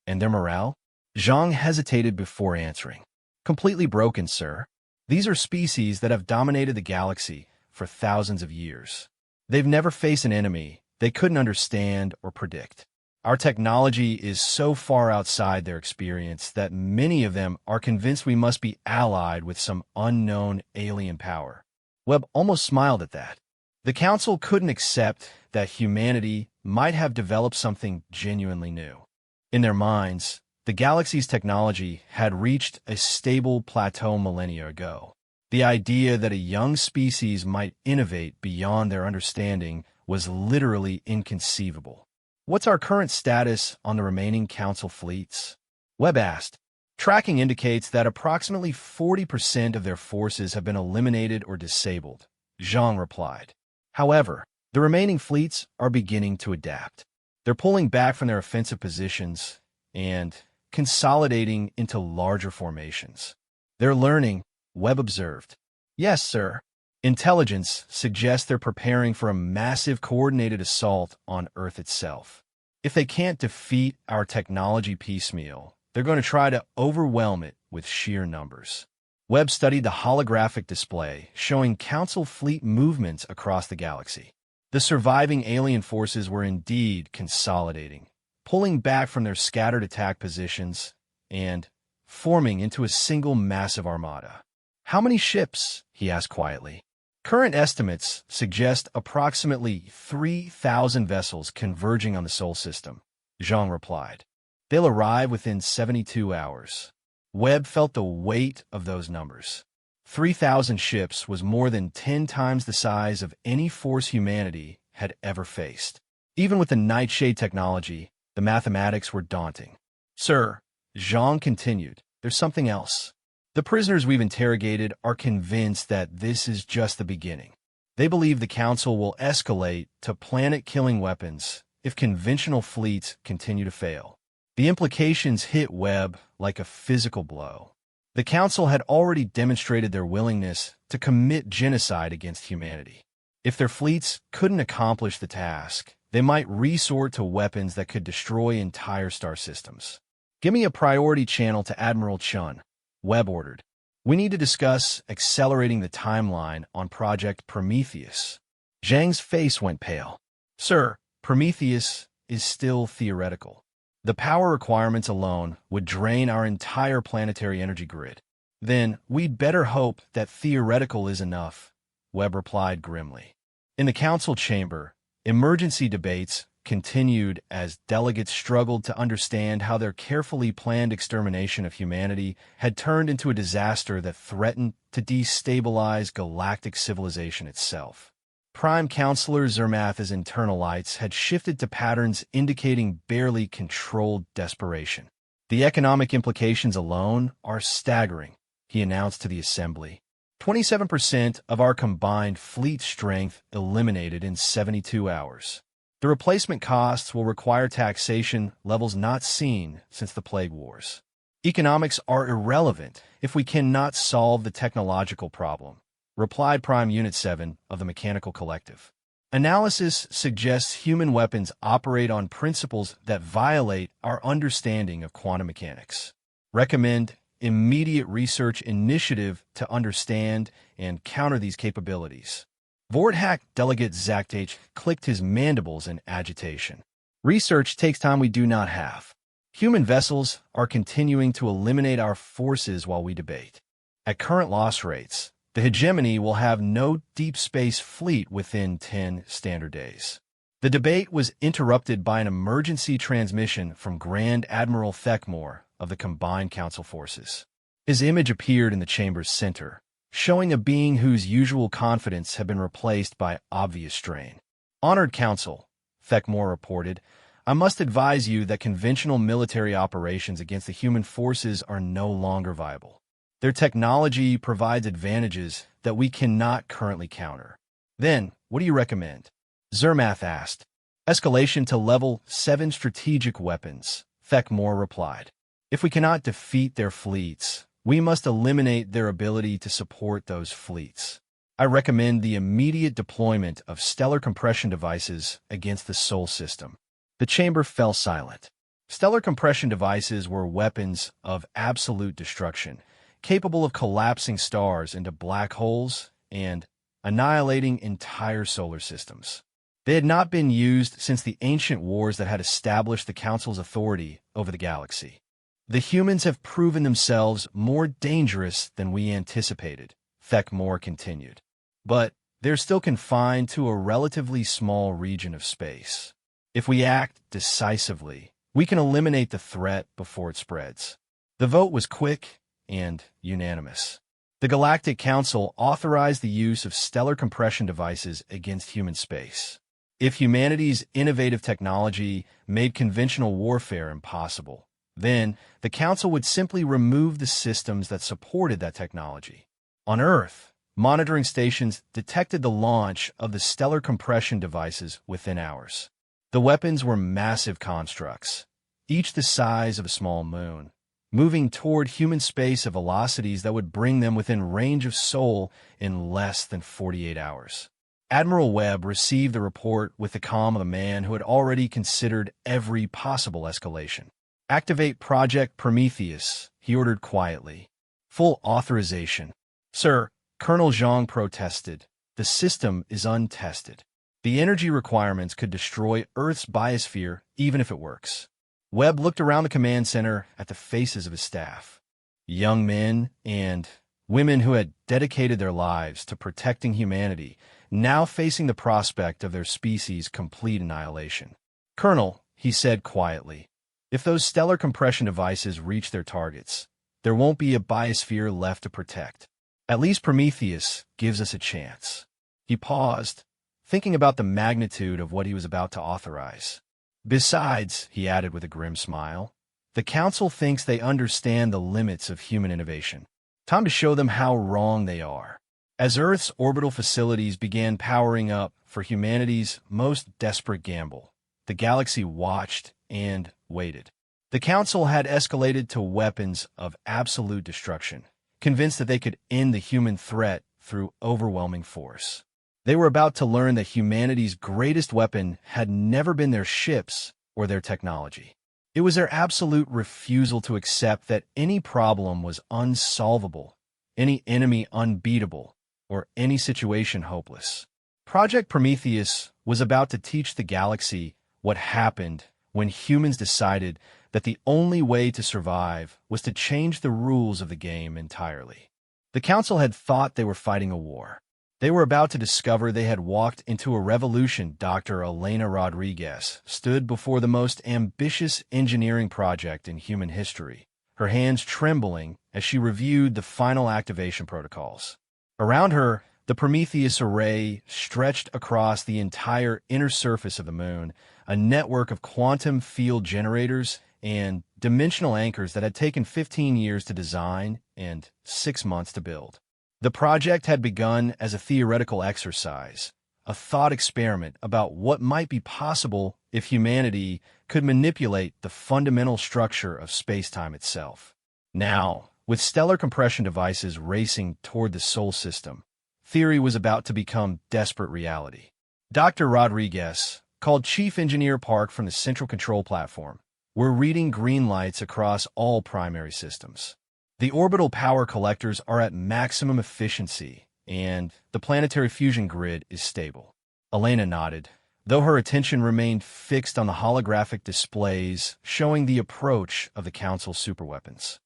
"And their morale?" Zhang hesitated before answering. "Completely broken, sir. These are species that have dominated the galaxy for thousands of years. They've never faced an enemy they couldn't understand or predict. Our technology is so far outside their experience that many of them are convinced we must be allied with some unknown alien power." Webb almost smiled at that. The Council couldn't accept that humanity might have developed something genuinely new. In their minds, the galaxy's technology had reached a stable plateau millennia ago. The idea that a young species might innovate beyond their understanding was literally inconceivable. "What's our current status on the remaining Council fleets?" Webb asked. "Tracking indicates that approximately 40% of their forces have been eliminated or disabled," Zhang replied. "However, the remaining fleets are beginning to adapt. They're pulling back from their offensive positions and consolidating into larger formations. They're learning," Webb observed. "Yes, sir. Intelligence suggests they're preparing for a massive coordinated assault on Earth itself. If they can't defeat our technology piecemeal, they're going to try to overwhelm it with sheer numbers." Webb studied the holographic display showing Council fleet movements across the galaxy. The surviving alien forces were indeed consolidating, pulling back from their scattered attack positions and forming into a single massive armada. "How many ships?" he asked quietly. "Current estimates suggest approximately 3,000 vessels converging on the Sol system," Zhang replied. "They'll arrive within 72 hours. Webb felt the weight of those numbers. 3,000 ships was more than 10 times the size of any force humanity had ever faced. Even with the nightshade technology, the mathematics were daunting. "Sir," Zhang continued, "there's something else. The prisoners we've interrogated are convinced that this is just the beginning. They believe the Council will escalate to planet-killing weapons if conventional fleets continue to fail." The implications hit Webb like a physical blow. The Council had already demonstrated their willingness to commit genocide against humanity. If their fleets couldn't accomplish the task, they might resort to weapons that could destroy entire star systems. "Give me a priority channel to Admiral Chun," Webb ordered. "We need to discuss accelerating the timeline on Project Prometheus." Zhang's face went pale. "Sir, Prometheus is still theoretical. The power requirements alone would drain our entire planetary energy grid." "Then we'd better hope that theoretical is enough," Webb replied grimly. In the Council chamber, emergency debates continued as delegates struggled to understand how their carefully planned extermination of humanity had turned into a disaster that threatened to destabilize galactic civilization itself. Prime Counselor Zermath's internal lights had shifted to patterns indicating barely controlled desperation. "The economic implications alone are staggering," he announced to the Assembly. 27% of our combined fleet strength eliminated in 72 hours. The replacement costs will require taxation levels not seen since the Plague Wars. "Economics are irrelevant if we cannot solve the technological problem," replied Prime Unit 7 of the Mechanical Collective. "Analysis suggests human weapons operate on principles that violate our understanding of quantum mechanics. Recommend immediate research initiative to understand and counter these capabilities." Vorthack Delegate Zactach clicked his mandibles in agitation. "Research takes time we do not have. Human vessels are continuing to eliminate our forces while we debate. At current loss rates, the hegemony will have no deep space fleet within 10 standard days." The debate was interrupted by an emergency transmission from Grand Admiral Thekmore of the combined Council forces. His image appeared in the chamber's center, showing a being whose usual confidence had been replaced by obvious strain. "Honored Council," Thekmore reported, "I must advise you that conventional military operations against the human forces are no longer viable. Their technology provides advantages that we cannot currently counter." "Then, what do you recommend?" Zermath asked. "Escalation to Level 7 strategic weapons," Thekmore replied. "If we cannot defeat their fleets, we must eliminate their ability to support those fleets. I recommend the immediate deployment of stellar compression devices against the Sol system." The chamber fell silent. Stellar compression devices were weapons of absolute destruction, capable of collapsing stars into black holes and annihilating entire solar systems. They had not been used since the ancient wars that had established the Council's authority over the galaxy. "The humans have proven themselves more dangerous than we anticipated," Thekmore continued. "But they're still confined to a relatively small region of space. If we act decisively, we can eliminate the threat before it spreads. The vote was quick and unanimous. The Galactic Council authorized the use of stellar compression devices against human space. If humanity's innovative technology made conventional warfare impossible, then the Council would simply remove the systems that supported that technology. On Earth, monitoring stations detected the launch of the stellar compression devices within hours. The weapons were massive constructs, each the size of a small moon, moving toward human space at velocities that would bring them within range of Sol in less than 48 hours. Admiral Webb received the report with the calm of a man who had already considered every possible escalation. "Activate Project Prometheus," he ordered quietly. "Full authorization." "Sir," Colonel Zhang protested, "the system is untested. The energy requirements could destroy Earth's biosphere even if it works." Webb looked around the command center at the faces of his staff. Young men and women who had dedicated their lives to protecting humanity, now facing the prospect of their species' complete annihilation. "Colonel," he said quietly, "if those stellar compression devices reach their targets, there won't be a biosphere left to protect. At least Prometheus gives us a chance." He paused, thinking about the magnitude of what he was about to authorize. "Besides," he added with a grim smile, "the Council thinks they understand the limits of human innovation. Time to show them how wrong they are." As Earth's orbital facilities began powering up for humanity's most desperate gamble, the galaxy watched and waited. The Council had escalated to weapons of absolute destruction, convinced that they could end the human threat through overwhelming force. They were about to learn that humanity's greatest weapon had never been their ships or their technology. It was their absolute refusal to accept that any problem was unsolvable, any enemy unbeatable, or any situation hopeless. Project Prometheus was about to teach the galaxy what happened when humans decided that the only way to survive was to change the rules of the game entirely. The Council had thought they were fighting a war. They were about to discover they had walked into a revolution. Dr. Elena Rodriguez stood before the most ambitious engineering project in human history, her hands trembling as she reviewed the final activation protocols. Around her, the Prometheus array stretched across the entire inner surface of the moon, a network of quantum field generators and dimensional anchors that had taken 15 years to design and 6 months to build. The project had begun as a theoretical exercise, a thought experiment about what might be possible if humanity could manipulate the fundamental structure of space-time itself. Now, with stellar compression devices racing toward the Sol system, theory was about to become desperate reality. Dr. Rodriguez, called Chief Engineer Park from the central control platform, were reading green lights across all primary systems. The orbital power collectors are at maximum efficiency, and the planetary fusion grid is stable. Elena nodded, though her attention remained fixed on the holographic displays showing the approach of the Council's superweapons.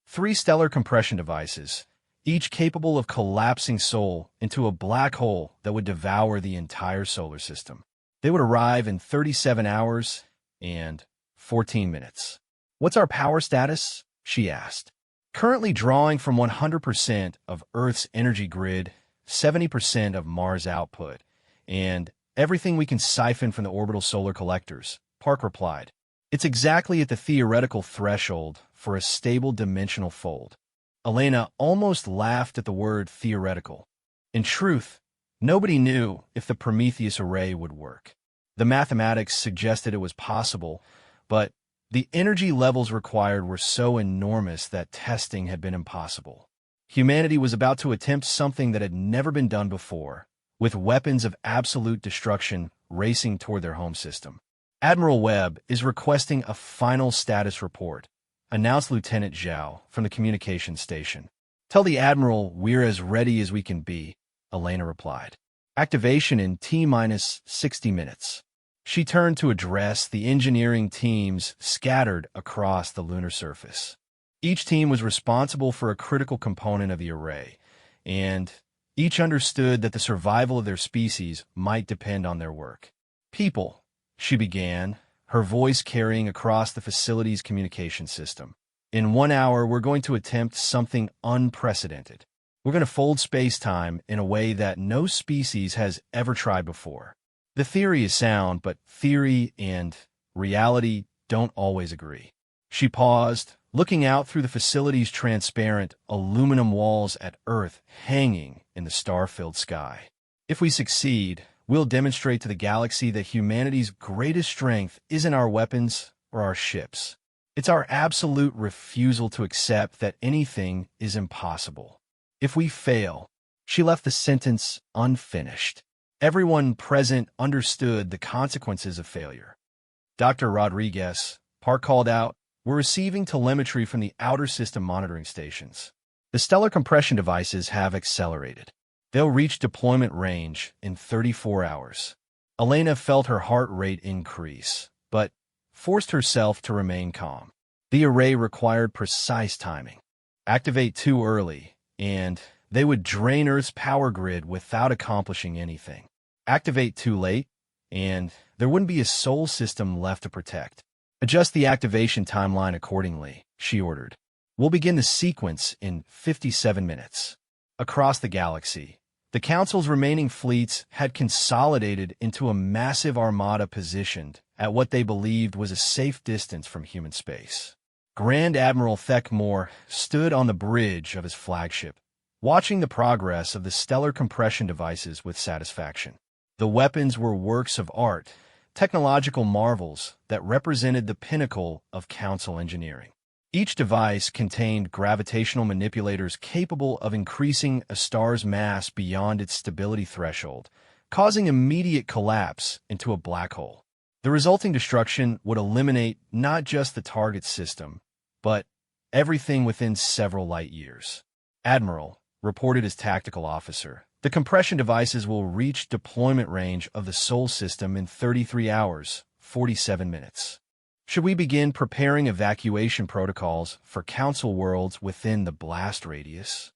3 stellar compression devices, each capable of collapsing Sol into a black hole that would devour the entire solar system. They would arrive in 37 hours and 14 minutes. "What's our power status?" she asked. "Currently drawing from 100% of Earth's energy grid, 70% of Mars' output, and everything we can siphon from the orbital solar collectors," Park replied. "It's exactly at the theoretical threshold for a stable dimensional fold." Elena almost laughed at the word theoretical. In truth, nobody knew if the Prometheus array would work. The mathematics suggested it was possible, but the energy levels required were so enormous that testing had been impossible. Humanity was about to attempt something that had never been done before, with weapons of absolute destruction racing toward their home system. "Admiral Webb is requesting a final status report," announced Lieutenant Zhao from the communications station. "Tell the Admiral we're as ready as we can be," Elena replied. "Activation in T-minus 60 minutes." She turned to address the engineering teams scattered across the lunar surface. Each team was responsible for a critical component of the array, and Each understood that the survival of their species might depend on their work. "People," she began, her voice carrying across the facility's communication system. "In 1 hour, we're going to attempt something unprecedented. We're going to fold space-time in a way that no species has ever tried before. The theory is sound, but theory and reality don't always agree." She paused, looking out through the facility's transparent, aluminum walls at Earth hanging in the star-filled sky. "If we succeed, we'll demonstrate to the galaxy that humanity's greatest strength isn't our weapons or our ships. It's our absolute refusal to accept that anything is impossible. If we fail—" She left the sentence unfinished. Everyone present understood the consequences of failure. "Dr. Rodriguez," Park called out, "we're receiving telemetry from the outer system monitoring stations. The stellar compression devices have accelerated. They'll reach deployment range in 34 hours. Elena felt her heart rate increase, but forced herself to remain calm. The array required precise timing. Activate too early, and they would drain Earth's power grid without accomplishing anything. Activate too late, and there wouldn't be a solar system left to protect. Adjust the activation timeline accordingly, she ordered. We'll begin the sequence in 57 minutes. Across the galaxy, the Council's remaining fleets had consolidated into a massive armada positioned at what they believed was a safe distance from human space. Grand Admiral Thekmore stood on the bridge of his flagship, watching the progress of the stellar compression devices with satisfaction. The weapons were works of art, technological marvels that represented the pinnacle of Council engineering. Each device contained gravitational manipulators capable of increasing a star's mass beyond its stability threshold, causing immediate collapse into a black hole. The resulting destruction would eliminate not just the target system, but everything within several light years. "Admiral," reported his tactical officer, "the compression devices will reach deployment range of the Sol system in 33 hours, 47 minutes. Should we begin preparing evacuation protocols for Council worlds within the blast radius?"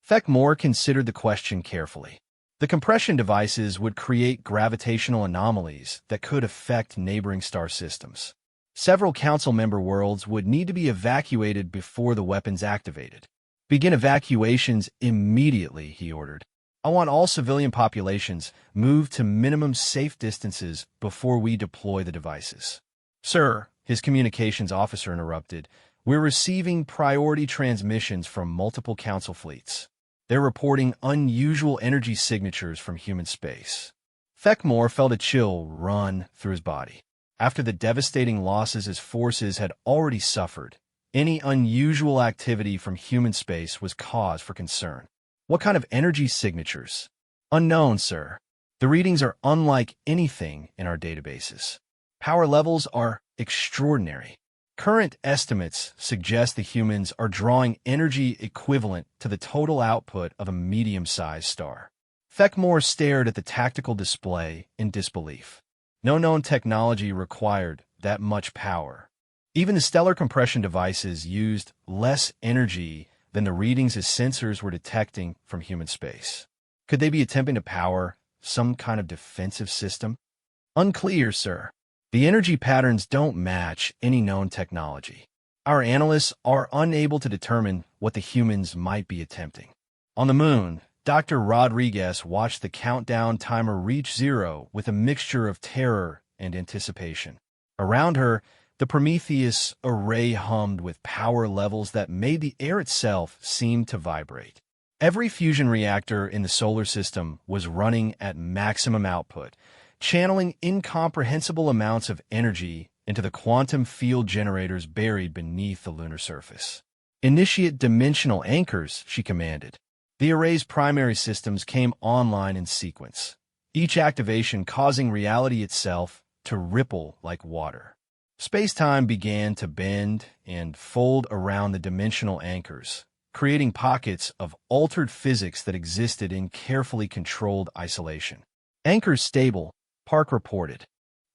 Thekmore considered the question carefully. The compression devices would create gravitational anomalies that could affect neighboring star systems. Several Council member worlds would need to be evacuated before the weapons activated. "Begin evacuations immediately," he ordered. "I want all civilian populations moved to minimum safe distances before we deploy the devices." "Sir," his communications officer interrupted, "we're receiving priority transmissions from multiple Council fleets. They're reporting unusual energy signatures from human space." Thekmore felt a chill run through his body. After the devastating losses his forces had already suffered, any unusual activity from human space was cause for concern. "What kind of energy signatures?" "Unknown, sir. The readings are unlike anything in our databases. Power levels are extraordinary. Current estimates suggest the humans are drawing energy equivalent to the total output of a medium-sized star." Thekmore stared at the tactical display in disbelief. No known technology required that much power. Even the stellar compression devices used less energy than the readings his sensors were detecting from human space. Could they be attempting to power some kind of defensive system? "Unclear, sir. The energy patterns don't match any known technology. Our analysts are unable to determine what the humans might be attempting." On the moon, Dr. Rodriguez watched the countdown timer reach zero with a mixture of terror and anticipation. Around her, the Prometheus array hummed with power levels that made the air itself seem to vibrate. Every fusion reactor in the solar system was running at maximum output, channeling incomprehensible amounts of energy into the quantum field generators buried beneath the lunar surface. "Initiate dimensional anchors," she commanded. The array's primary systems came online in sequence, each activation causing reality itself to ripple like water. Space-time began to bend and fold around the dimensional anchors, creating pockets of altered physics that existed in carefully controlled isolation. "Anchors stable," Park reported.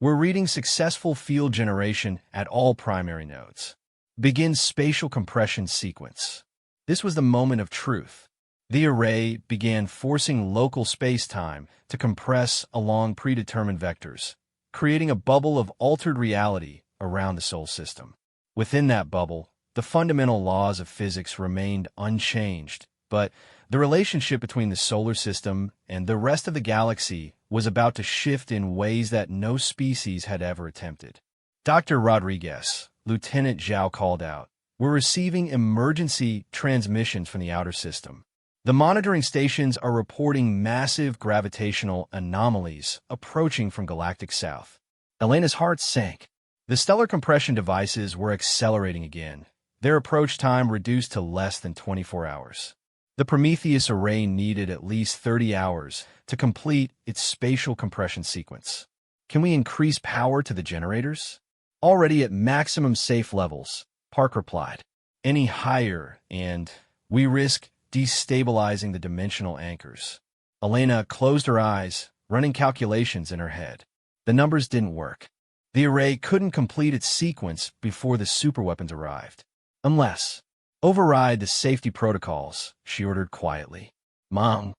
"We're reading successful field generation at all primary nodes. Begin spatial compression sequence." This was the moment of truth. The array began forcing local space-time to compress along predetermined vectors, creating a bubble of altered reality around the Sol system. Within that bubble, the fundamental laws of physics remained unchanged, but the relationship between the solar system and the rest of the galaxy was about to shift in ways that no species had ever attempted. Dr. Rodriguez, Lieutenant Zhao called out, "We're receiving emergency transmissions from the outer system. The monitoring stations are reporting massive gravitational anomalies approaching from galactic south." Elena's heart sank. The stellar compression devices were accelerating again, their approach time reduced to less than 24 hours. The Prometheus array needed at least 30 hours to complete its spatial compression sequence. "Can we increase power to the generators?" "Already at maximum safe levels," Park replied. "Any higher, and we risk destabilizing the dimensional anchors." Elena closed her eyes, running calculations in her head. The numbers didn't work. The array couldn't complete its sequence before the superweapons arrived. "Unless, override the safety protocols," she ordered quietly. "Mom,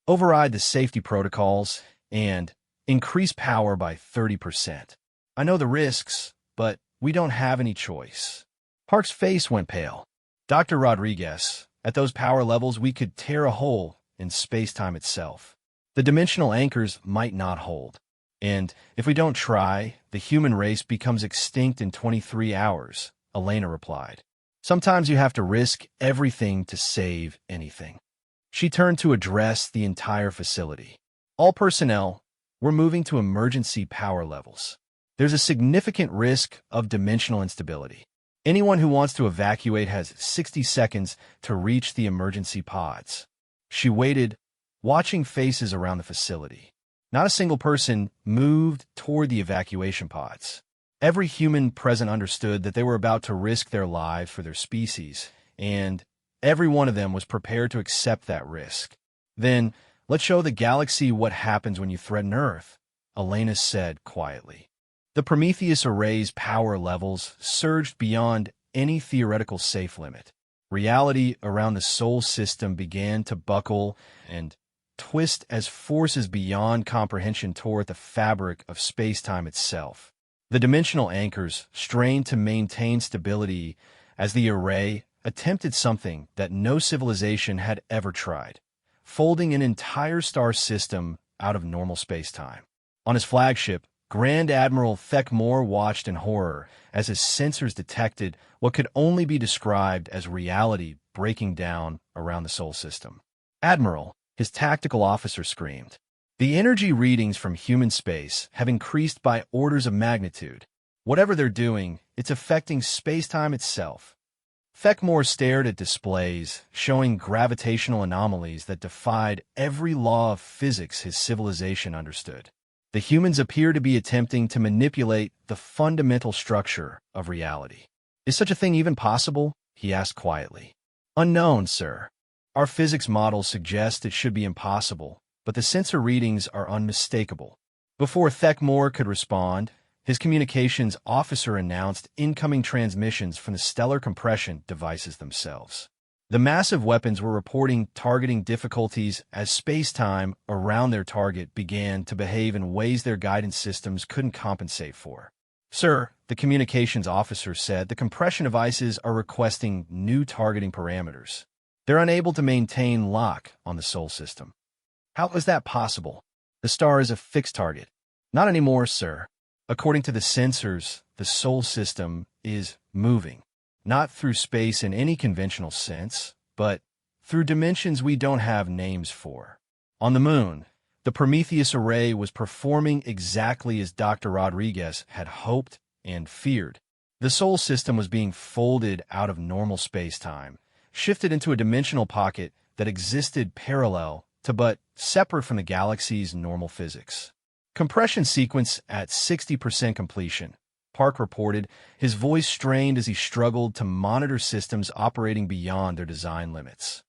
override the safety protocols and increase power by 30%. I know the risks, but we don't have any choice." Park's face went pale. "Dr. Rodriguez, at those power levels we could tear a hole in space-time itself. The dimensional anchors might not hold. And if we don't try, the human race becomes extinct in 23 hours, Elena replied. "Sometimes you have to risk everything to save anything." She turned to address the entire facility. "All personnel, we're moving to emergency power levels. There's a significant risk of dimensional instability. Anyone who wants to evacuate has 60 seconds to reach the emergency pods." She waited, watching faces around the facility. Not a single person moved toward the evacuation pods. Every human present understood that they were about to risk their lives for their species, and every one of them was prepared to accept that risk. "Then, let's show the galaxy what happens when you threaten Earth," Elena said quietly. The Prometheus array's power levels surged beyond any theoretical safe limit. Reality around the Sol system began to buckle and twist as forces beyond comprehension tore at the fabric of space-time itself. The dimensional anchors strained to maintain stability as the array attempted something that no civilization had ever tried, folding an entire star system out of normal space-time. On his flagship, Grand Admiral Thekmor watched in horror as his sensors detected what could only be described as reality breaking down around the Sol system. "Admiral," his tactical officer screamed. "The energy readings from human space have increased by orders of magnitude. Whatever they're doing, it's affecting space-time itself." Thekmor stared at displays showing gravitational anomalies that defied every law of physics his civilization understood. "The humans appear to be attempting to manipulate the fundamental structure of reality." "Is such a thing even possible?" he asked quietly. "Unknown, sir. Our physics models suggest it should be impossible, but the sensor readings are unmistakable." Before Thekmor could respond, his communications officer announced incoming transmissions from the stellar compression devices themselves. The massive weapons were reporting targeting difficulties as space-time around their target began to behave in ways their guidance systems couldn't compensate for. "Sir," the communications officer said, "the compression devices are requesting new targeting parameters. They're unable to maintain lock on the Sol system." "How is that possible? The star is a fixed target." "Not anymore, sir. According to the sensors, the Sol system is moving. Not through space in any conventional sense, but through dimensions we don't have names for." On the moon, the Prometheus array was performing exactly as Dr. Rodriguez had hoped and feared. The Sol system was being folded out of normal space-time, shifted into a dimensional pocket that existed parallel to but separate from the galaxy's normal physics. "Compression sequence at 60% completion," Park reported, his voice strained as he struggled to monitor systems operating beyond their design limits.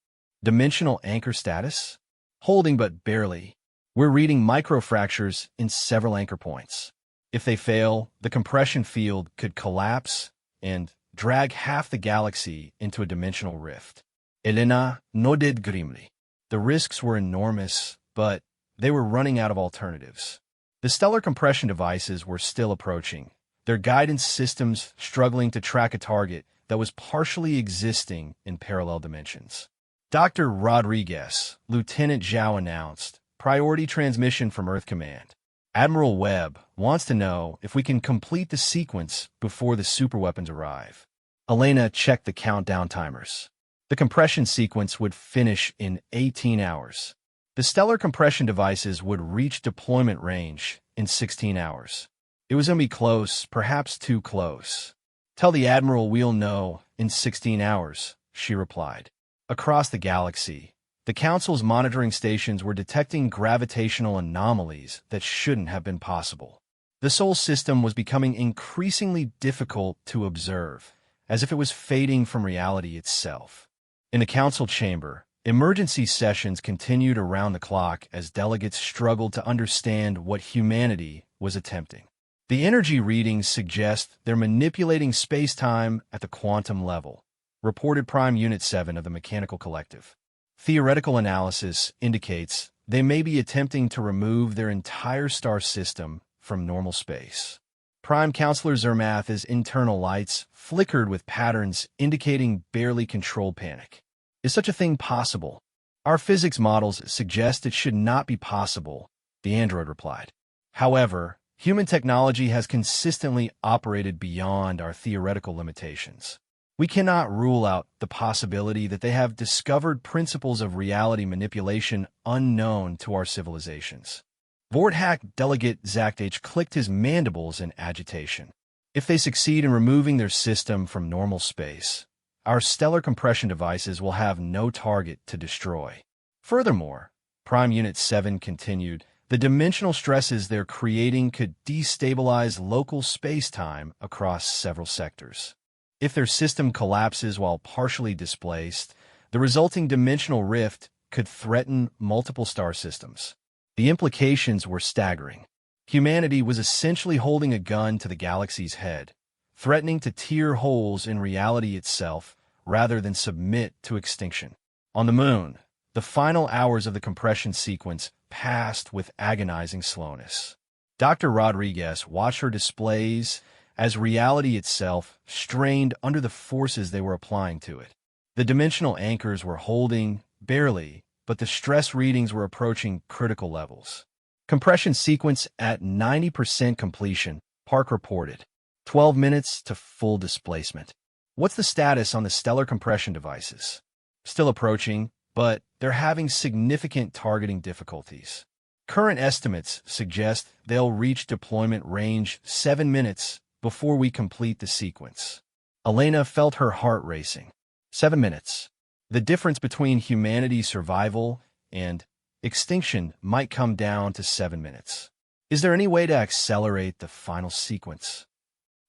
"Dimensional anchor status? Holding but barely. We're reading microfractures in several anchor points. If they fail, the compression field could collapse and drag half the galaxy into a dimensional rift." Elena nodded grimly. The risks were enormous, but they were running out of alternatives. The stellar compression devices were still approaching, their guidance systems struggling to track a target that was partially existing in parallel dimensions. Dr. Rodriguez, Lieutenant Zhao announced, priority transmission from Earth Command. Admiral Webb wants to know if we can complete the sequence before the superweapons arrive. Elena checked the countdown timers. The compression sequence would finish in 18 hours. The stellar compression devices would reach deployment range in 16 hours. It was going to be close, perhaps too close. Tell the Admiral we'll know in 16 hours, she replied. Across the galaxy, the Council's monitoring stations were detecting gravitational anomalies that shouldn't have been possible. The Sol system was becoming increasingly difficult to observe, as if it was fading from reality itself. In the Council chamber, emergency sessions continued around the clock as delegates struggled to understand what humanity was attempting. The energy readings suggest they're manipulating space-time at the quantum level, reported Prime Unit 7 of the Mechanical Collective. Theoretical analysis indicates they may be attempting to remove their entire star system from normal space. Prime Counselor Zermath's internal lights flickered with patterns indicating barely controlled panic. Is such a thing possible? Our physics models suggest it should not be possible, the android replied. However, human technology has consistently operated beyond our theoretical limitations. We cannot rule out the possibility that they have discovered principles of reality manipulation unknown to our civilizations. Vorthack Delegate Zakh clicked his mandibles in agitation. If they succeed in removing their system from normal space, our stellar compression devices will have no target to destroy. Furthermore, Prime Unit 7 continued, the dimensional stresses they're creating could destabilize local space-time across several sectors. If their system collapses while partially displaced, the resulting dimensional rift could threaten multiple star systems. The implications were staggering. Humanity was essentially holding a gun to the galaxy's head, threatening to tear holes in reality itself rather than submit to extinction. On the moon, the final hours of the compression sequence passed with agonizing slowness. Dr. Rodriguez watched her displays as reality itself strained under the forces they were applying to it. The dimensional anchors were holding, barely, but the stress readings were approaching critical levels. Compression sequence at 90% completion, Park reported. 12 minutes to full displacement. What's the status on the stellar compression devices? Still approaching, but they're having significant targeting difficulties. Current estimates suggest they'll reach deployment range 7 minutes before we complete the sequence. Elena felt her heart racing. 7 minutes. The difference between humanity's survival and extinction might come down to 7 minutes. Is there any way to accelerate the final sequence?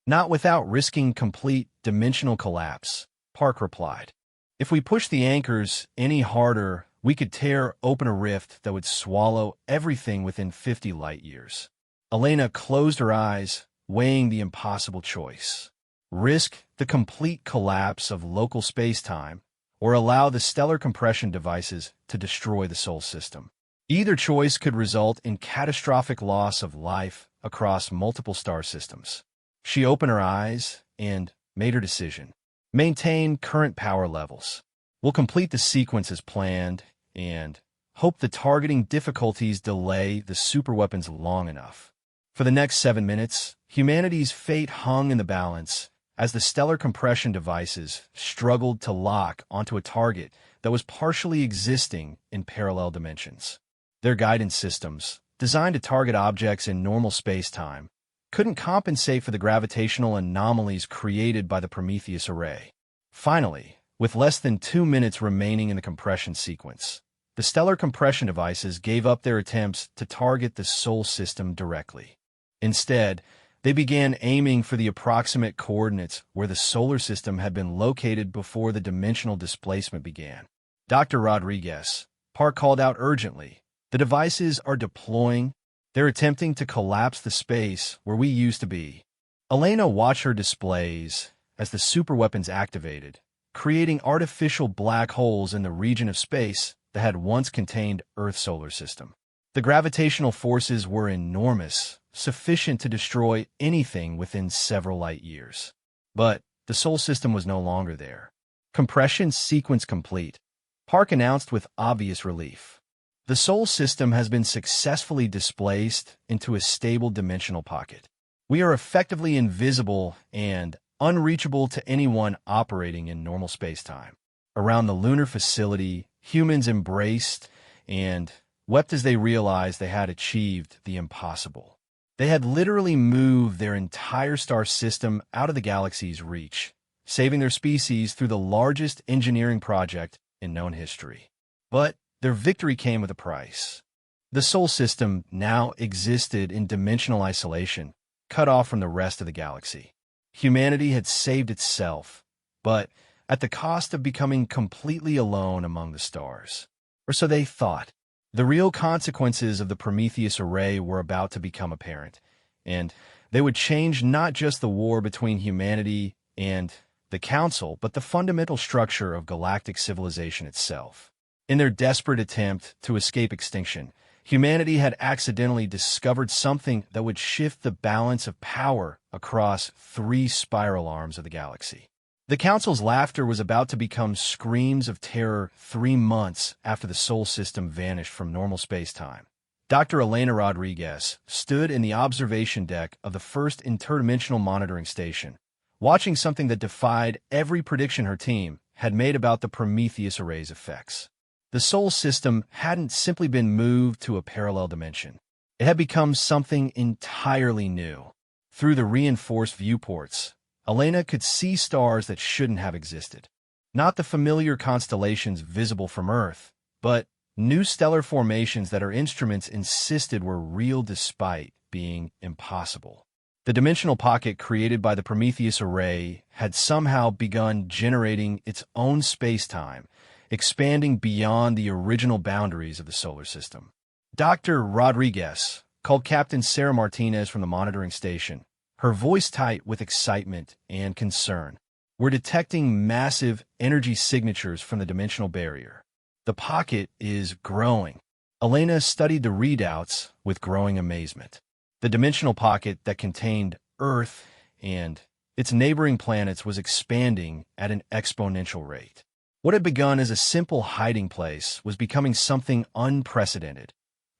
Not without risking complete dimensional collapse, Park replied. If we push the anchors any harder, we could tear open a rift that would swallow everything within 50 light-years. Elena closed her eyes, weighing the impossible choice. Risk the complete collapse of local space-time, or allow the stellar compression devices to destroy the Sol system. Either choice could result in catastrophic loss of life across multiple star systems. She opened her eyes and made her decision. Maintain current power levels. We'll complete the sequence as planned and hope the targeting difficulties delay the superweapons long enough. For the next 7 minutes, humanity's fate hung in the balance as the stellar compression devices struggled to lock onto a target that was partially existing in parallel dimensions. Their guidance systems, designed to target objects in normal space-time, couldn't compensate for the gravitational anomalies created by the Prometheus array. Finally, with less than 2 minutes remaining in the compression sequence, the stellar compression devices gave up their attempts to target the Sol system directly. Instead, they began aiming for the approximate coordinates where the solar system had been located before the dimensional displacement began. Dr. Rodriguez, Park called out urgently, the devices are deploying. They're attempting to collapse the space where we used to be. Elena watched her displays as the superweapons activated, creating artificial black holes in the region of space that had once contained Earth's solar system. The gravitational forces were enormous, sufficient to destroy anything within several light years. But the Sol system was no longer there. Compression sequence complete, Park announced with obvious relief. The Sol system has been successfully displaced into a stable dimensional pocket. We are effectively invisible and unreachable to anyone operating in normal spacetime. Around the lunar facility, humans embraced and wept as they realized they had achieved the impossible. They had literally moved their entire star system out of the galaxy's reach, saving their species through the largest engineering project in known history. But their victory came with a price. The Sol system now existed in dimensional isolation, cut off from the rest of the galaxy. Humanity had saved itself, but at the cost of becoming completely alone among the stars. Or so they thought. The real consequences of the Prometheus array were about to become apparent, and they would change not just the war between humanity and the Council, but the fundamental structure of galactic civilization itself. In their desperate attempt to escape extinction, humanity had accidentally discovered something that would shift the balance of power across 3 spiral arms of the galaxy. The Council's laughter was about to become screams of terror 3 months after the Sol system vanished from normal space-time. Dr. Elena Rodriguez stood in the observation deck of the first interdimensional monitoring station, watching something that defied every prediction her team had made about the Prometheus array's effects. The Sol system hadn't simply been moved to a parallel dimension. It had become something entirely new. Through the reinforced viewports, Elena could see stars that shouldn't have existed. Not the familiar constellations visible from Earth, but new stellar formations that her instruments insisted were real despite being impossible. The dimensional pocket created by the Prometheus array had somehow begun generating its own space-time, expanding beyond the original boundaries of the solar system. Dr. Rodriguez called Captain Sarah Martinez from the monitoring station, her voice tight with excitement and concern. We're detecting massive energy signatures from the dimensional barrier. The pocket is growing. Elena studied the readouts with growing amazement. The dimensional pocket that contained Earth and its neighboring planets was expanding at an exponential rate. What had begun as a simple hiding place was becoming something unprecedented,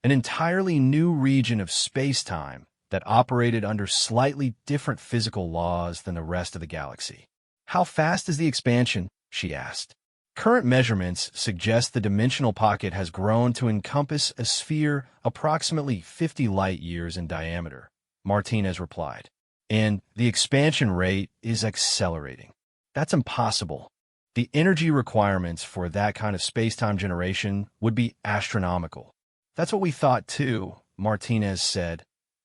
an entirely new region of space-time that operated under slightly different physical laws than the rest of the galaxy. How fast is the expansion? She asked. Current measurements suggest the dimensional pocket has grown to encompass a sphere approximately 50 light-years in diameter, Martinez replied. And the expansion rate is accelerating. That's impossible. The energy requirements for that kind of space-time generation would be astronomical. That's what we thought too, Martinez said,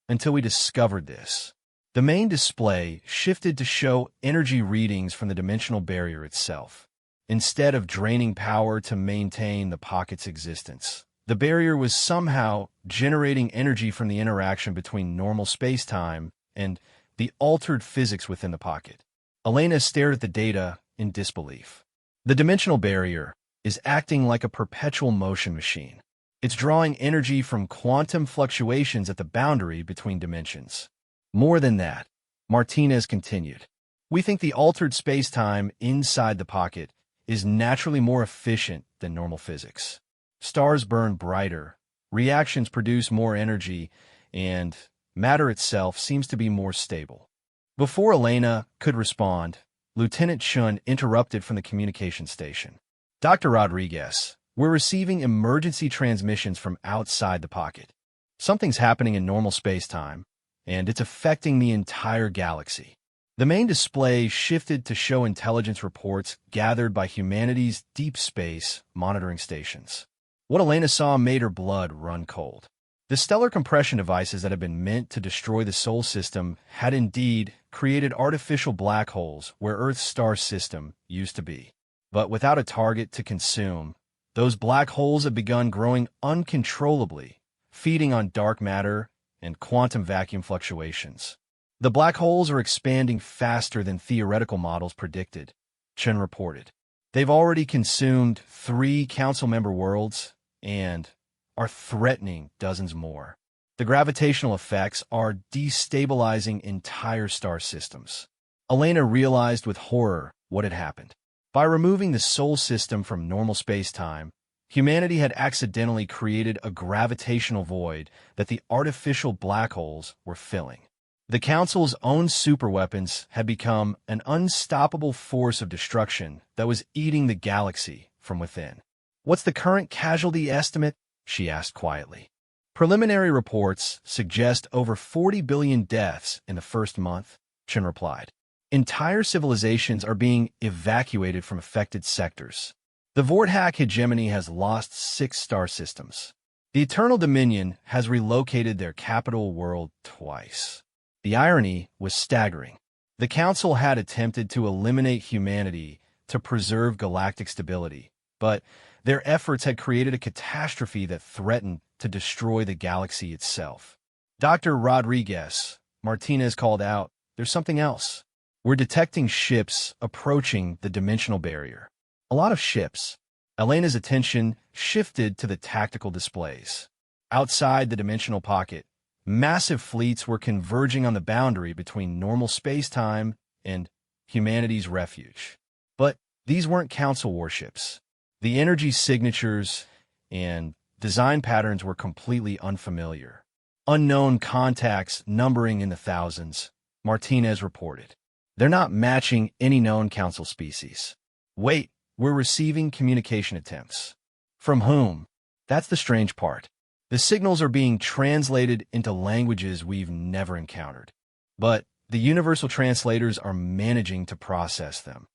until we discovered this. The main display shifted to show energy readings from the dimensional barrier itself. Instead of draining power to maintain the pocket's existence, the barrier was somehow generating energy from the interaction between normal space-time and the altered physics within the pocket. Elena stared at the data in disbelief. The dimensional barrier is acting like a perpetual motion machine. It's drawing energy from quantum fluctuations at the boundary between dimensions. More than that, Martinez continued, we think the altered space-time inside the pocket is naturally more efficient than normal physics. Stars burn brighter, reactions produce more energy, and matter itself seems to be more stable. Before Elena could respond, Lieutenant Chun interrupted from the communication station. Dr. Rodriguez, we're receiving emergency transmissions from outside the pocket. Something's happening in normal space-time, and it's affecting the entire galaxy. The main display shifted to show intelligence reports gathered by humanity's deep space monitoring stations. What Elena saw made her blood run cold. The stellar compression devices that had been meant to destroy the Sol system had indeed created artificial black holes where Earth's star system used to be. But without a target to consume, those black holes had begun growing uncontrollably, feeding on dark matter and quantum vacuum fluctuations. The black holes are expanding faster than theoretical models predicted, Chen reported. They've already consumed 3 council-member worlds and are threatening dozens more. The gravitational effects are destabilizing entire star systems. Elena realized with horror what had happened. By removing the Sol system from normal space-time, humanity had accidentally created a gravitational void that the artificial black holes were filling. The Council's own superweapons had become an unstoppable force of destruction that was eating the galaxy from within. "What's the current casualty estimate?" she asked quietly. "Preliminary reports suggest over 40 billion deaths in the first month," Chen replied. "Entire civilizations are being evacuated from affected sectors. The Vorthak hegemony has lost 6 star systems. The Eternal Dominion has relocated their capital world twice." The irony was staggering. The Council had attempted to eliminate humanity to preserve galactic stability, but their efforts had created a catastrophe that threatened to destroy the galaxy itself. "Dr. Rodriguez," Martinez called out, "there's something else. We're detecting ships approaching the dimensional barrier." A lot of ships. Elena's attention shifted to the tactical displays. Outside the dimensional pocket, massive fleets were converging on the boundary between normal space-time and humanity's refuge. But these weren't Council warships. The energy signatures and design patterns were completely unfamiliar. Unknown contacts numbering in the thousands, Martinez reported. "They're not matching any known Council species." "Wait, we're receiving communication attempts." "From whom?" "That's the strange part. The signals are being translated into languages we've never encountered. But the universal translators are managing to process them."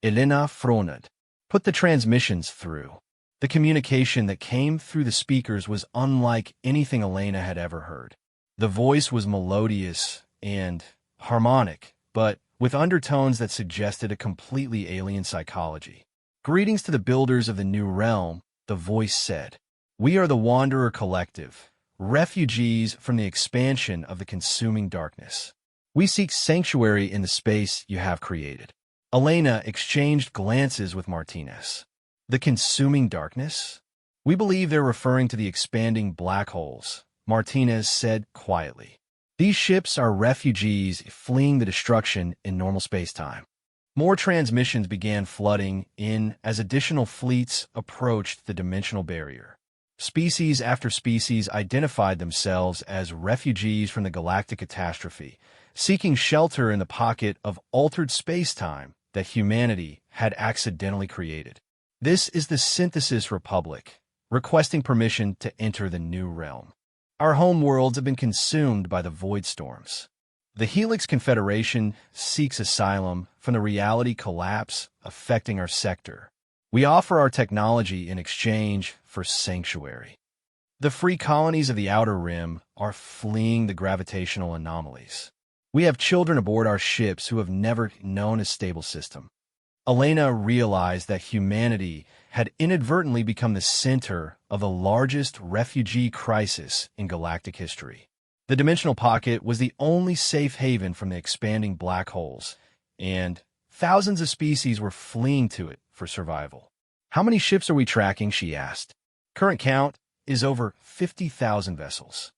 Elena frowned. "Put the transmissions through." The communication that came through the speakers was unlike anything Elena had ever heard. The voice was melodious and harmonic, but with undertones that suggested a completely alien psychology. "Greetings to the builders of the new realm," the voice said. "We are the Wanderer Collective, refugees from the expansion of the consuming darkness. We seek sanctuary in the space you have created." Elena exchanged glances with Martinez. "The consuming darkness?" "We believe they're referring to the expanding black holes," Martinez said quietly. "These ships are refugees fleeing the destruction in normal space-time." More transmissions began flooding in as additional fleets approached the dimensional barrier. Species after species identified themselves as refugees from the galactic catastrophe, seeking shelter in the pocket of altered space-time that humanity had accidentally created. "This is the Synthesis Republic, requesting permission to enter the new realm. Our home worlds have been consumed by the void storms. The Helix Confederation seeks asylum from the reality collapse affecting our sector. We offer our technology in exchange for sanctuary. The free colonies of the Outer Rim are fleeing the gravitational anomalies. We have children aboard our ships who have never known a stable system." Elena realized that humanity had inadvertently become the center of the largest refugee crisis in galactic history. The dimensional pocket was the only safe haven from the expanding black holes, and thousands of species were fleeing to it for survival. "How many ships are we tracking?" she asked. "Current count is over 50,000 vessels."